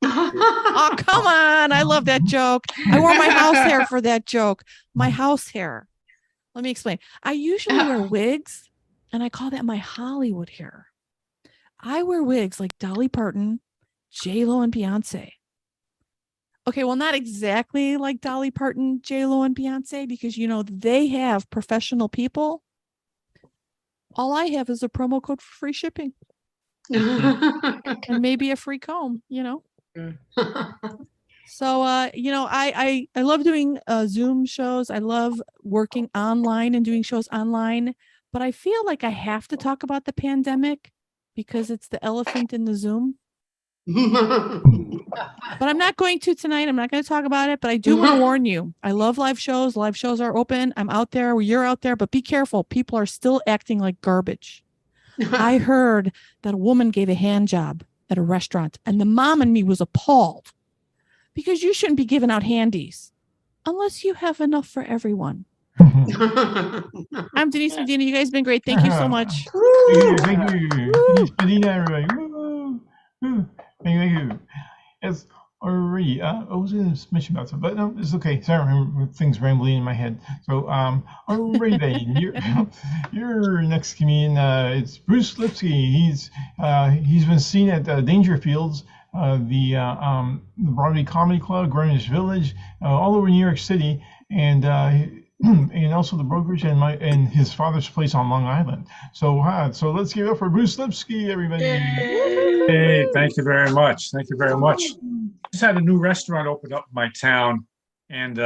Oh, come on. I love that joke. I wore my house hair for that joke. My house hair. Let me explain. I usually wear wigs, and I call that my Hollywood hair. I wear wigs like Dolly Parton, J-Lo, and Beyonce. Okay, well, not exactly like Dolly Parton, J-Lo, and Beyonce, because, you know, they have professional people. All I have is a promo code for free shipping. And maybe a free comb, you know. So, you know, I love doing Zoom shows. I love working online and doing shows online. But I feel like I have to talk about the pandemic because it's the elephant in the Zoom. But I'm not going to tonight. I'm not going to talk about it, but I do want to warn you. I love live shows. Live shows are open. I'm out there. You're out there, but be careful. People are still acting like garbage. I heard that a woman gave a hand job at a restaurant, and the mom in me was appalled because you shouldn't be giving out handies unless you have enough for everyone. I'm Denise Medina. You guys have been great. Thank you so much. Thank you. Denise Medina, everybody. Woo. Woo. Thank you. Yes, already. I was going to mention about something, but no, it's okay. Sorry, I remember things rambling in my head. So, already then, your next comedian, it's Bruce Lipsky. He's been seen at Dangerfields, the Broadway Comedy Club, Greenwich Village, all over New York City, and also the brokerage and his father's place on Long Island. So let's give it up for Bruce Lipsky, everybody. Hey, thank you very much. Thank you very much. Just had a new restaurant open up in my town, and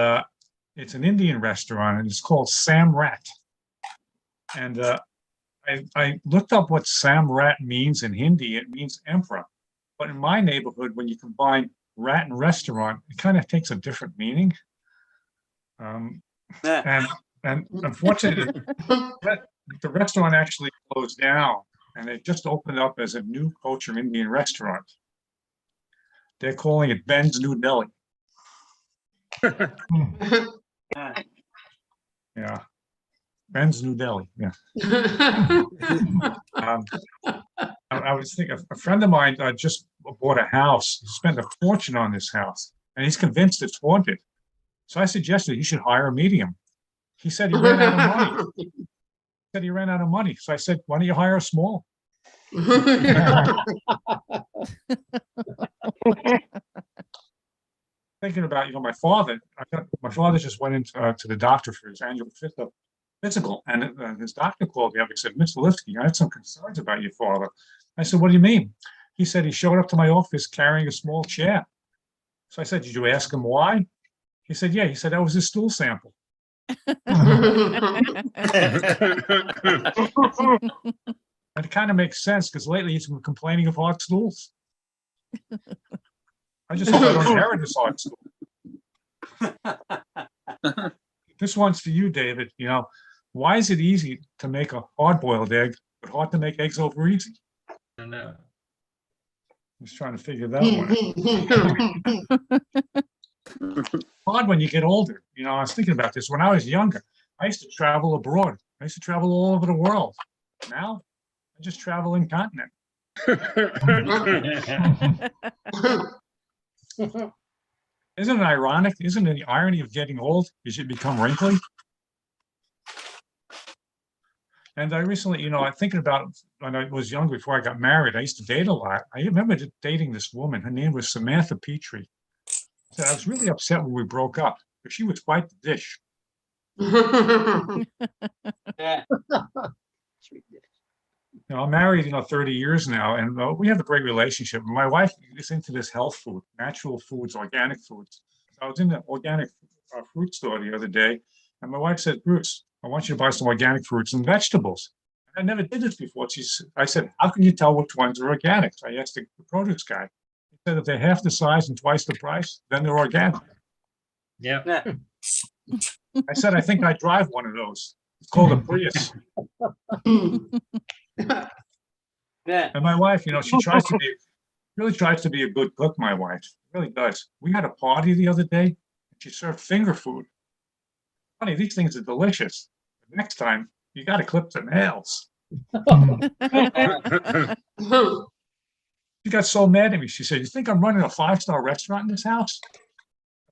it's an Indian restaurant, and it's called Sam Rat. And I looked up what Sam Rat means in Hindi. It means emperor. But in my neighborhood, when you combine rat and restaurant, it kind of takes a different meaning. And unfortunately, the restaurant actually closed down, and it just opened up as a new culture Indian restaurant. They're calling it Ben's New Delhi. Yeah, Ben's New Delhi. Yeah. I was thinking, a friend of mine just bought a house. He spent a fortune on this house, and he's convinced it's haunted. So I suggested he should hire a medium. He said he ran out of money. So I said, why don't you hire a small? Thinking about, my father. My father just went into to the doctor for his annual physical, and his doctor called me up and said, Mr. Lipsky, I had some concerns about your father. I said, what do you mean? He said he showed up to my office carrying a small chair. So I said, did you ask him why? He said, yeah. He said that was his stool sample. And it kind of makes sense because lately he's been complaining of hard stools. I just hope I don't inherit this hard stool. This one's for you, David. Why is it easy to make a hard-boiled egg, but hard to make eggs over easy? I don't know. I was trying to figure that one out. Hard when you get older. I was thinking about this. When I was younger, I used to travel abroad. I used to travel all over the world. Now, I just travel in continent. Isn't it ironic? Isn't it the irony of getting old is you become wrinkly? And I recently, I'm thinking about when I was young before I got married, I used to date a lot. I remember dating this woman. Her name was Samantha Petrie. I was really upset when we broke up, but she was quite the dish. I'm married, 30 years now, and we have a great relationship. My wife is into this health food, natural foods, organic foods. I was in the organic fruit store the other day, and my wife said, Bruce, I want you to buy some organic fruits and vegetables. I never did this before. I said, how can you tell which ones are organic? So I asked the produce guy. He said if they're half the size and twice the price, then they're organic. Yeah. I said, I think I drive one of those. It's called a Prius. Yeah. And my wife, she really tries to be a good cook, my wife. Really does. We had a party the other day, and she served finger food. Honey, these things are delicious. The next time, you got to clip the nails. She got so mad at me. She said, "You think I'm running a 5-star restaurant in this house?"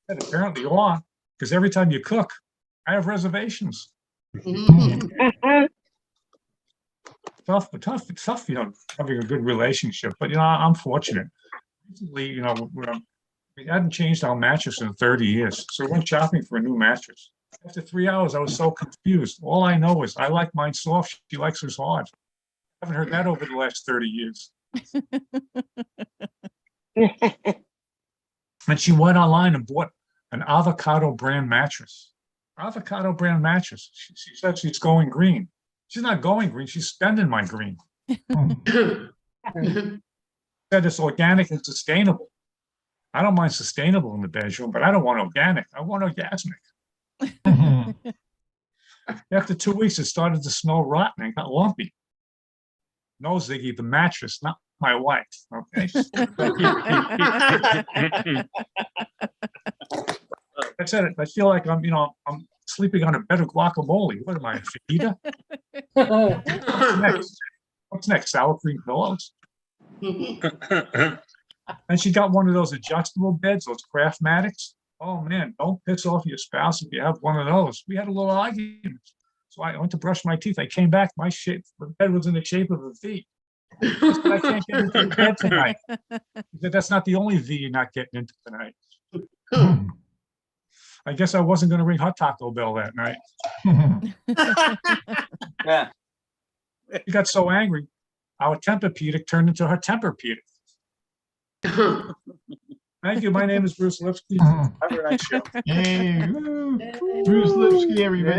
I said, "Apparently you are, because every time you cook, I have reservations." Tough, it's tough, having a good relationship. But, I'm fortunate. Recently, we hadn't changed our mattress in 30 years. So we went shopping for a new mattress. After 3 hours, I was so confused. All I know is I like mine soft. She likes hers hard. I haven't heard that over the last 30 years. And she went online and bought an avocado brand mattress. Avocado brand mattress. She said she's going green. She's not going green. She's spending my green. Said it's organic and sustainable. I don't mind sustainable in the bedroom, but I don't want organic. I want orgasmic. After 2 weeks, it started to smell rotten and got lumpy. No, Ziggy, the mattress, not my wife. Okay. I said it. I feel like I'm sleeping on a bed of guacamole. What am I, a fajita? What's next? Sour cream pillows? And she got one of those adjustable beds, those Craftmatics. Oh man, don't piss off your spouse if you have one of those. We had a little argument. So I went to brush my teeth. I came back, the bed was in the shape of a V. I said, I can't get into the bed tonight. He said, that's not the only V you're not getting into tonight. I guess I wasn't going to ring her Taco Bell that night. Yeah. She got so angry, our Tempur-Pedic turned into her Tempur-Pedic. Thank you. My name is Bruce Lipsky. Have a nice show. Yay. Woo. Bruce Lipsky, everybody.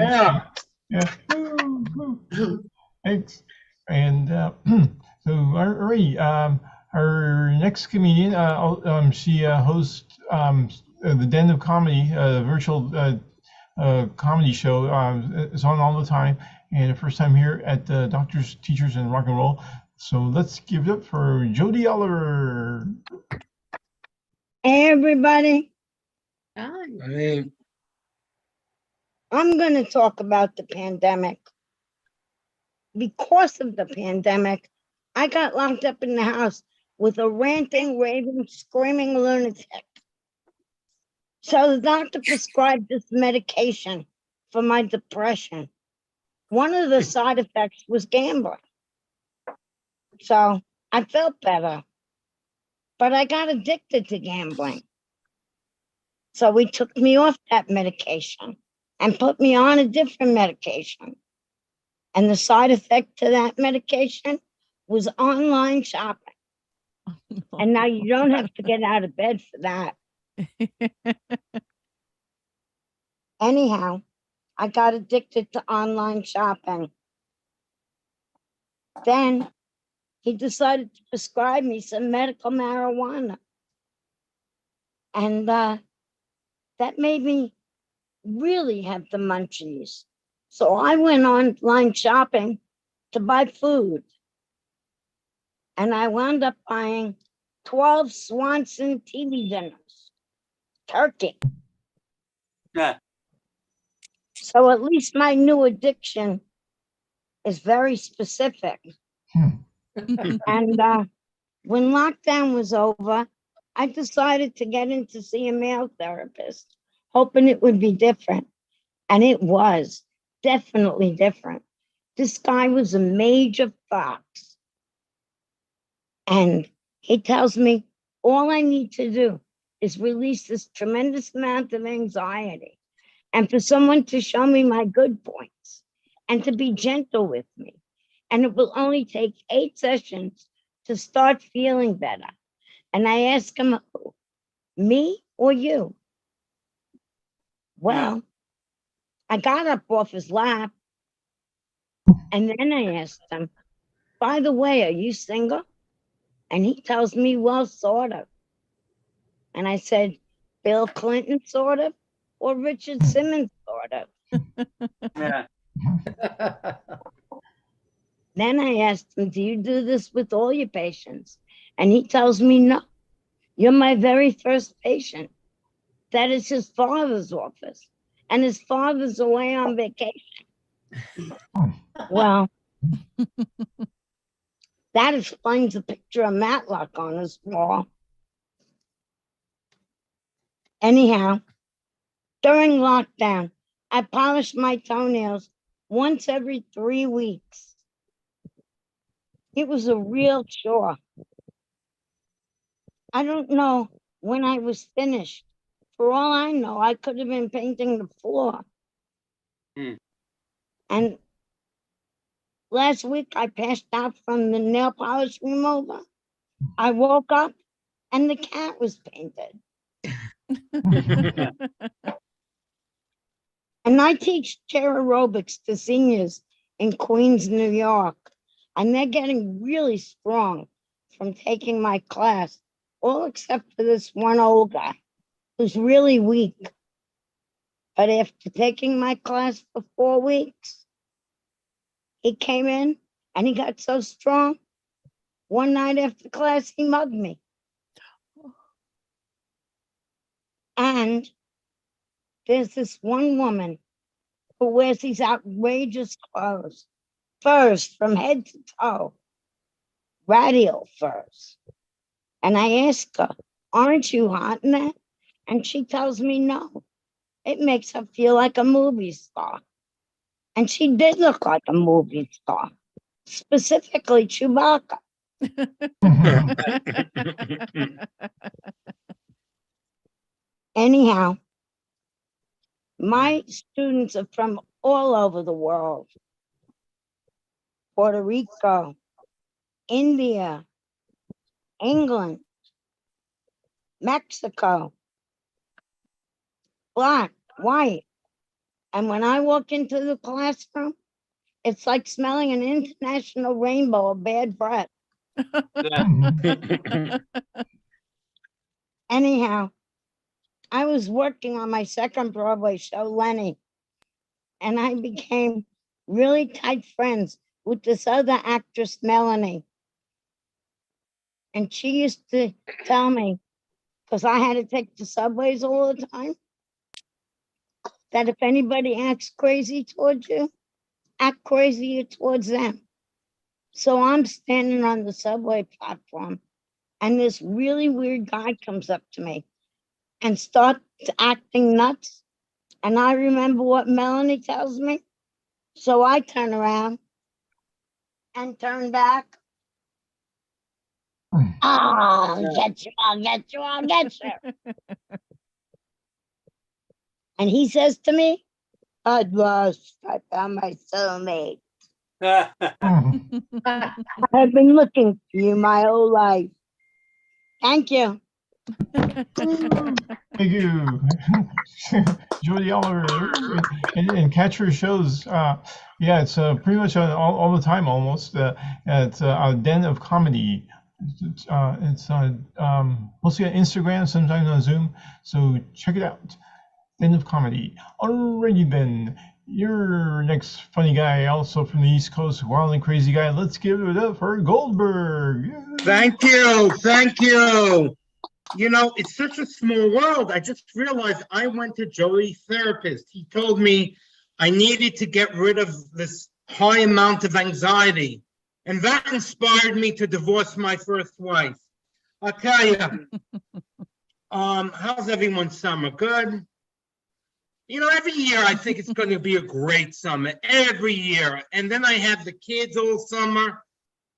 Yeah. Woo, woo. Thanks. And so, all right. Our next comedian, she hosts the Den of Comedy, virtual comedy show. It's on all the time, and the first time here at the Doctors, Teachers, and Rock and Roll. So let's give it up for Jody Oliver. Hey, everybody. Hi. I'm going to talk about the pandemic. Because of the pandemic, I got locked up in the house with a ranting, raving, screaming lunatic. So the doctor prescribed this medication for my depression. One of the side effects was gambling. So I felt better, but I got addicted to gambling. So he took me off that medication and put me on a different medication. And the side effect to that medication was online shopping. And now you don't have to get out of bed for that. Anyhow, I got addicted to online shopping. Then he decided to prescribe me some medical marijuana. And that made me really have the munchies. So I went online shopping to buy food. And I wound up buying 12 Swanson TV dinners, turkey. Yeah. So at least my new addiction is very specific. And when lockdown was over, I decided to get in to see a male therapist, hoping it would be different. And it was definitely different. This guy was a major fox. And he tells me all I need to do is release this tremendous amount of anxiety and for someone to show me my good points and to be gentle with me. And it will only take 8 sessions to start feeling better. And I ask him, who, me or you? Well, I got up off his lap and then I asked him, by the way, are you single? And he tells me, well, sort of. And I said, Bill Clinton, sort of, or Richard Simmons, sort of? supportive. Yeah. Then I asked him, do you do this with all your patients? And he tells me, no, you're my very first patient. That is his father's office. And his father's away on vacation. Well, that explains the picture of Matlock on his wall. Anyhow, during lockdown, I polished my toenails once every 3 weeks. It was a real chore. I don't know when I was finished. For all I know, I could have been painting the floor. And last week I passed out from the nail polish remover. I woke up and the cat was painted. And I teach chair aerobics to seniors in Queens, New York. And they're getting really strong from taking my class, all except for this one old guy who's really weak. But after taking my class for 4 weeks, he came in and he got so strong. One night after class, he mugged me. And there's this one woman who wears these outrageous clothes, furs from head to toe, radial furs. And I ask her, aren't you hot in that? And she tells me no. It makes her feel like a movie star. And she did look like a movie star, specifically Chewbacca. Anyhow, my students are from all over the world. Puerto Rico, India, England, Mexico, black, white. And when I walk into the classroom, it's like smelling an international rainbow of bad breath. Anyhow, I was working on my second Broadway show, Lenny, and I became really tight friends with this other actress, Melanie. And she used to tell me, because I had to take the subways all the time, that if anybody acts crazy towards you, act crazier towards them. So I'm standing on the subway platform, and this really weird guy comes up to me and starts acting nuts. And I remember what Melanie tells me. So I turn around and turn back. Oh, I'll get you, I'll get you, I'll get you. And he says to me, at last, I found my soulmate. I've been looking for you my whole life. Thank you. Thank you. Jody Oliver and catch her shows. Yeah, it's pretty much all the time almost. It's a Den of Comedy. It's mostly on Instagram, sometimes on Zoom. So check it out. Den of Comedy. Alrighty then. Your next funny guy, also from the East Coast, wild and crazy guy. Let's give it up for Goldberg. Thank you. Thank you. You know, it's such a small world. I just realized I went to Jody's therapist. He told me I needed to get rid of this high amount of anxiety. And that inspired me to divorce my first wife. I'll tell you, how's everyone's summer? Good? You know, every year I think it's going to be a great summer, every year. And then I have the kids all summer,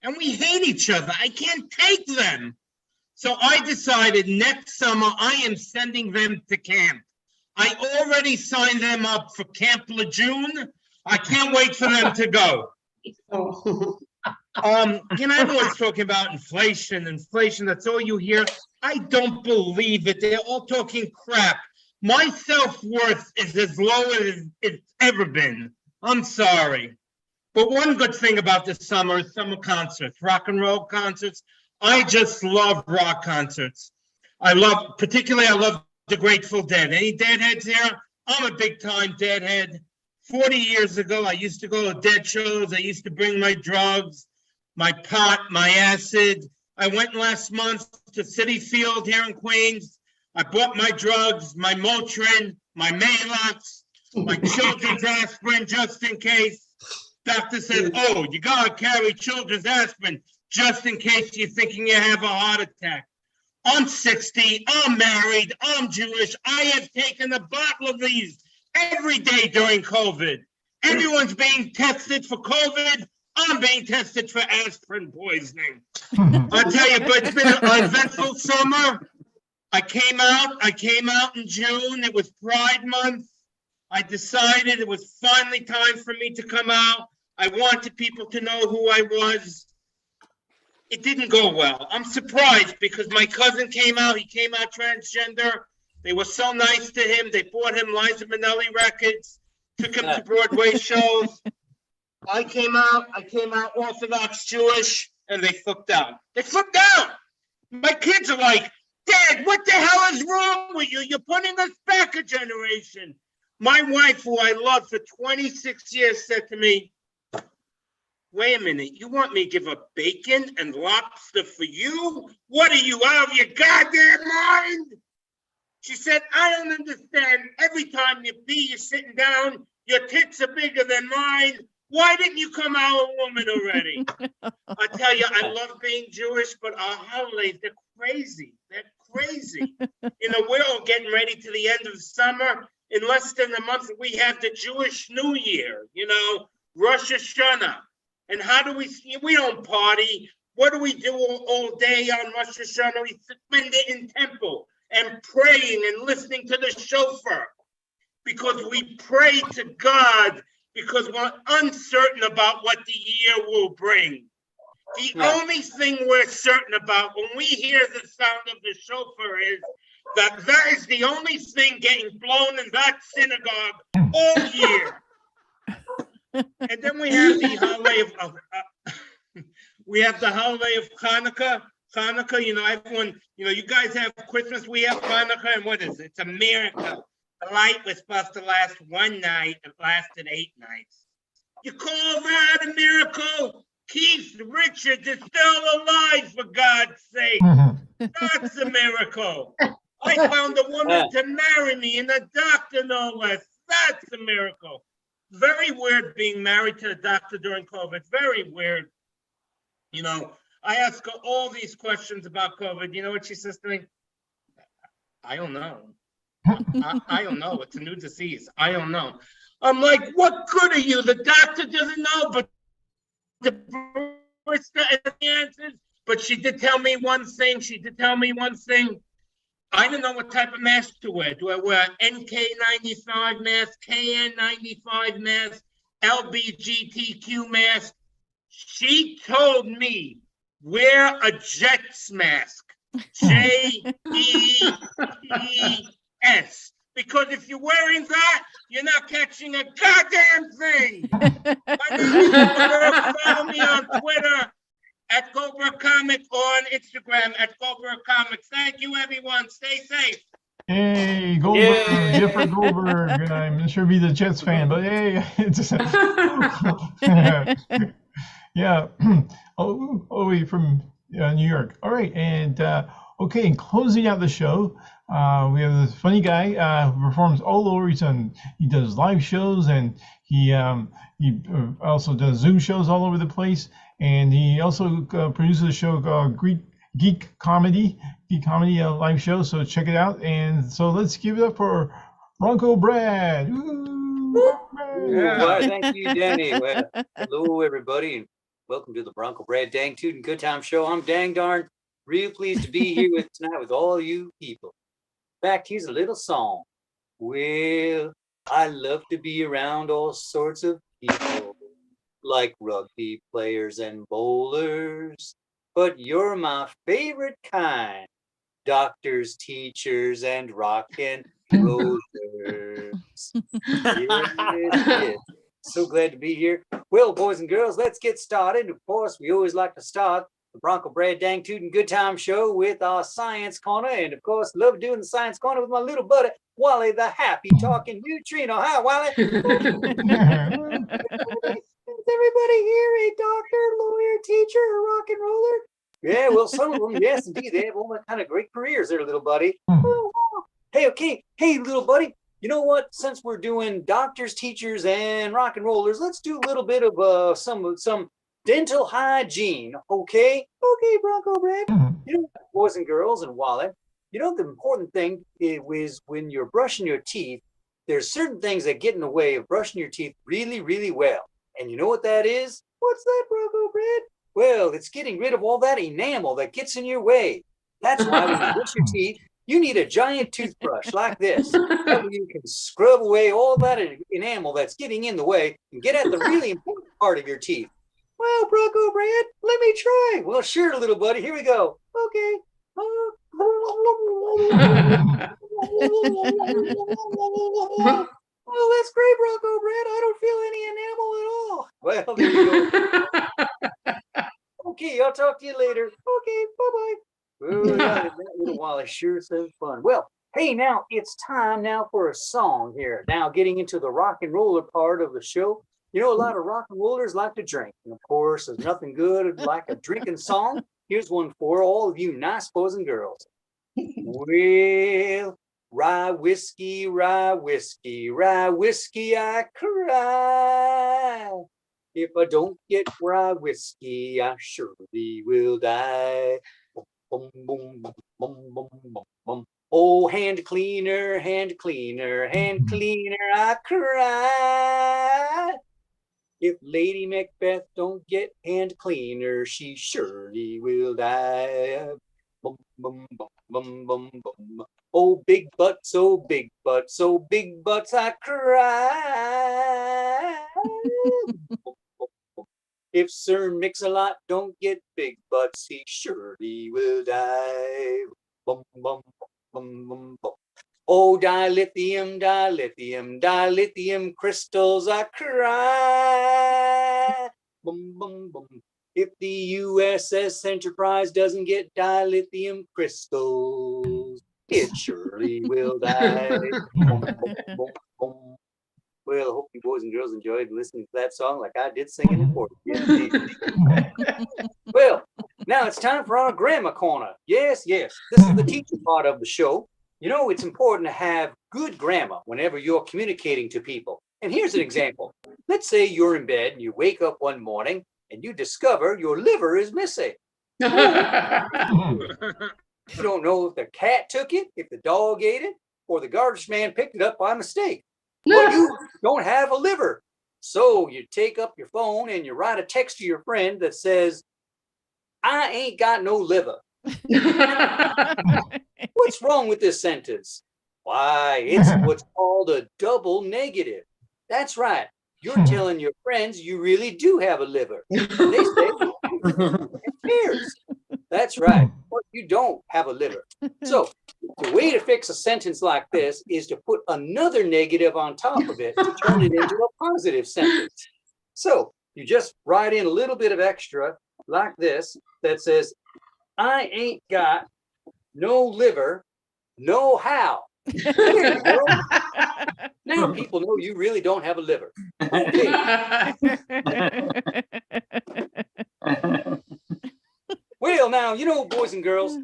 and we hate each other. I can't take them. So I decided next summer I am sending them to camp. I already signed them up for Camp Lejeune. I can't wait for them to go. You know, everyone's talking about inflation, that's all you hear. I don't believe it. They're all talking crap. My self-worth is as low as it's ever been. I'm sorry. But one good thing about this summer is summer concerts, rock and roll concerts. I just love rock concerts. Particularly I love the Grateful Dead. Any Deadheads here? I'm a big time deadhead. 40 years ago, I used to go to dead shows. I used to bring my drugs, my pot, my acid. I went last month to City Field here in Queens. I bought my drugs, my Motrin, my Maalox, my children's aspirin, just in case. Doctor says, oh, you gotta carry children's aspirin just in case you're thinking you have a heart attack. I'm 60, I'm married, I'm Jewish. I have taken a bottle of these every day during COVID. Everyone's being tested for COVID. I'm being tested for aspirin poisoning. I'll tell you, but it's been an eventful summer. I came out in June. It was Pride Month. I decided it was finally time for me to come out. I wanted people to know who I was. It didn't go well. I'm surprised because my cousin came out. He came out transgender. They were so nice to him. They bought him Liza Minnelli records, took him to Broadway shows. I came out Orthodox Jewish, and they flipped out. They flipped out. My kids are like, Dad, what the hell is wrong with you? You're putting us back a generation. My wife, who I loved for 26 years, said to me, wait a minute, you want me to give up bacon and lobster for you? What are you, out of your goddamn mind? She said, I don't understand. Every time you pee, you're sitting down, your tits are bigger than mine. Why didn't you come out a woman already? I tell you, I love being Jewish, but our holidays, they're crazy. They're crazy. You know, we're all getting ready to the end of summer. In less than a month, we have the Jewish New Year, you know, Rosh Hashanah. And how do we don't party. What do we do all day on Rosh Hashanah? We spend it in temple and praying and listening to the shofar because we pray to God because we're uncertain about what the year will bring. The only thing we're certain about when we hear the sound of the shofar is that is the only thing getting blown in that synagogue all year. And then we have the holiday of Hanukkah. Hanukkah, you know, everyone, you know, you guys have Christmas, we have Hanukkah, and what is it? It's a miracle. The light was supposed to last one night, it lasted 8 nights. You call that a miracle? Keith Richards is still alive, for God's sake. That's a miracle. I found a woman to marry me and a doctor, no less. That's a miracle. Very weird being married to a doctor during COVID. Very weird. You know, I ask her all these questions about COVID. You know what she says to me? I don't know. I don't know. It's a new disease. I don't know. I'm like, what good are you? The doctor doesn't know, but the answers. But she did tell me one thing. I don't know what type of mask to wear. Do I wear NK95 mask, KN95 mask, LBGTQ mask? She told me, wear a Jets mask, JETS. Because if you're wearing that, you're not catching a goddamn thing. My name is Goldberg. Follow me on Twitter at Goldberg Comic or on Instagram at Goldberg Comics. Thank you, everyone. Stay safe. Hey, Goldberg, Different Goldberg. I'm not sure if he's a Jets fan, but hey, it's yeah. All the way from New York. All right, and okay, in closing out the show, we have this funny guy who performs all over. He does live shows, and he also does Zoom shows all over the place. And he also produces a show called Geek Comedy live show. So check it out. And so let's give it up for Bronco Brad. Well, thank you, Danny. Well, hello, everybody, and welcome to the Bronco Brad Dang Tootin' Good Time Show. I'm dang darn real pleased to be here tonight with all you people. In fact, here's a little song. Well, I love to be around all sorts of people, like rugby players and bowlers, but you're my favorite kind. Doctors, teachers, and rock and rollers. Yes. So glad to be here. Well, boys and girls, let's get started. Of course, we always like to start the Bronco Brad Dang Tootin' Good Time Show with our Science Corner. And of course, love doing the Science Corner with my little buddy, Wally, the happy talking neutrino. Hi, Wally. Is everybody here a doctor, lawyer, teacher, or rock and roller? Yeah, well, some of them, yes, indeed. They have all that kind of great careers there, little buddy. Oh, wow. Hey, okay. Hey, little buddy. You know what? Since we're doing doctors, teachers, and rock and rollers, let's do a little bit of some dental hygiene. Okay? Okay, Bronco Brad. You know, boys and girls and Wally, you know, the important thing is when you're brushing your teeth, there's certain things that get in the way of brushing your teeth really, really well. And you know what that is? What's that, Bronco Brad? Well, it's getting rid of all that enamel that gets in your way. That's why when you brush your teeth, you need a giant toothbrush like this. That way you can scrub away all that enamel that's getting in the way and get at the really important part of your teeth. Well, Bronco Brad, let me try. Well, sure, little buddy. Here we go. Okay. Oh, that's great, Bronco Brad. I don't feel any enamel at all. Well, there you go. Okay, I'll talk to you later. Okay, bye-bye. Oh, that little Wally sure sounds fun. Well, hey, now it's time now for a song here. Now getting into the rock and roller part of the show. You know, a lot of rock and rollers like to drink. And of course, there's nothing good like a drinking song. Here's one for all of you nice boys and girls. Well, rye whiskey, rye whiskey, rye whiskey, I cry. If I don't get rye whiskey, I surely will die. Boom, boom, boom, boom, boom, boom, boom. Oh, hand cleaner, hand cleaner, hand cleaner, I cry. If Lady Macbeth don't get hand cleaner, she surely will die. Boom, boom, boom, boom, boom, boom. Oh, big butts, oh, big butts, oh, big butts, I cry. If Sir Mix-a-Lot don't get big butts, he surely will die. Bum, bum, bum, bum, bum. Oh, dilithium, dilithium, dilithium crystals, I cry. Bum, bum, bum. If the USS Enterprise doesn't get dilithium crystals, it surely will die. Bum, bum, bum, bum. Well, I hope you boys and girls enjoyed listening to that song like I did singing it for you. Well, now it's time for our grammar corner. Yes, yes. This is the teaching part of the show. You know, it's important to have good grammar whenever you're communicating to people. And here's an example. Let's say you're in bed and you wake up one morning and you discover your liver is missing. You don't know if the cat took it, if the dog ate it, or the garbage man picked it up by mistake. Well, you don't have a liver. So you take up your phone and you write a text to your friend that says, I ain't got no liver. What's wrong with this sentence? Why, it's what's called a double negative. That's right. You're telling your friends you really do have a liver. And they say, who cares? That's right. But you don't have a liver. So the way to fix a sentence like this is to put another negative on top of it to turn it into a positive sentence. So you just write in a little bit of extra like this that says, I ain't got no liver, no how. There you go. Now people know you really don't have a liver. Okay. Well, now, you know, boys and girls,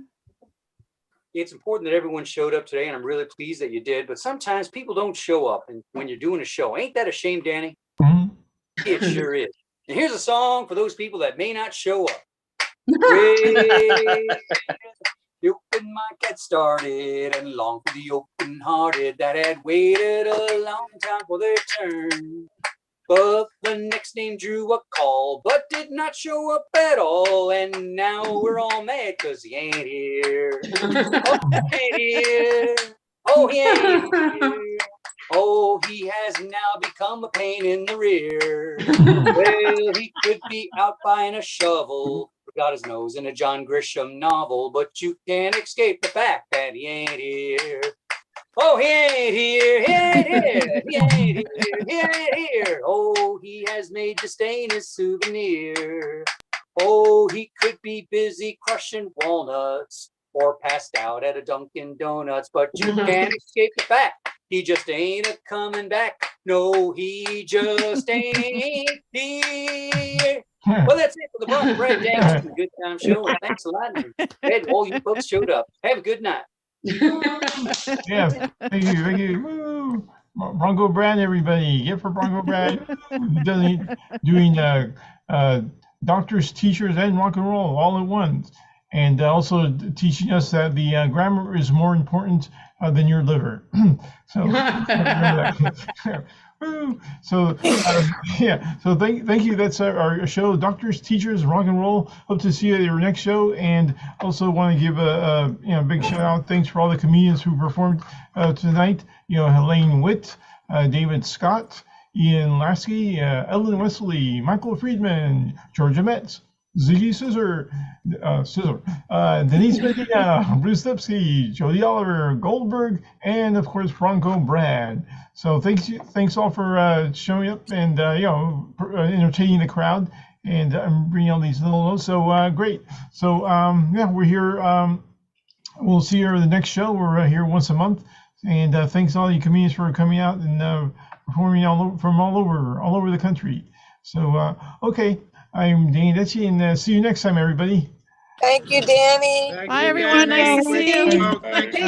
it's important that everyone showed up today, and I'm really pleased that you did. But sometimes people don't show up and when you're doing a show. Ain't that a shame, Danny? It sure is. And here's a song for those people that may not show up. The open mic had started, and long for the open-hearted that had waited a long time for their turn. But the next name drew a call, but did not show up at all. And now we're all mad because he ain't here. Oh, he ain't here. Oh, he ain't here. Oh, he has now become a pain in the rear. Well, he could be out buying a shovel, got his nose in a John Grisham novel, but you can't escape the fact that he ain't here. Oh, he ain't here, he ain't here, he ain't here, he ain't here. Oh, he has made Disdain his souvenir. Oh, he could be busy crushing walnuts or passed out at a Dunkin' Donuts, but you can't escape the fact he just ain't a coming back. No, he just ain't here. Well, that's it for the Bronco Brad Dang Good Time Show. And thanks a lot. And glad all you folks showed up. Have a good night. Yes, thank you, thank you. Woo! Bronco Brad, everybody, get for Bronco Brad. Doing doctors, teachers, and rock and roll all at once, and also teaching us that the grammar is more important than your liver. So, remember that. Woo! So yeah, so thank you. That's our show, Doctors, Teachers, Rock and Roll. Hope to see you at your next show, and also want to give a big shout out. Thanks for all the comedians who performed tonight. Helene Witt, David Scott, Ian Lasky, Ellen Wesley, Michael Friedman, Georgia Metz, Ziggy Sissor, Denise Medina, Bruce Lipsky, Jody Oliver, Goldberg, and of course Bronco Brad. So thanks all for showing up and entertaining the crowd and bringing all these little notes. So great. So we're here. We'll see you at the next show. We're here once a month, and thanks all you comedians for coming out and performing from all over the country. So okay. I'm Danny Detchy, and see you next time, everybody. Thank you, Danny. Bye, everyone. Nice to see you. Thank you.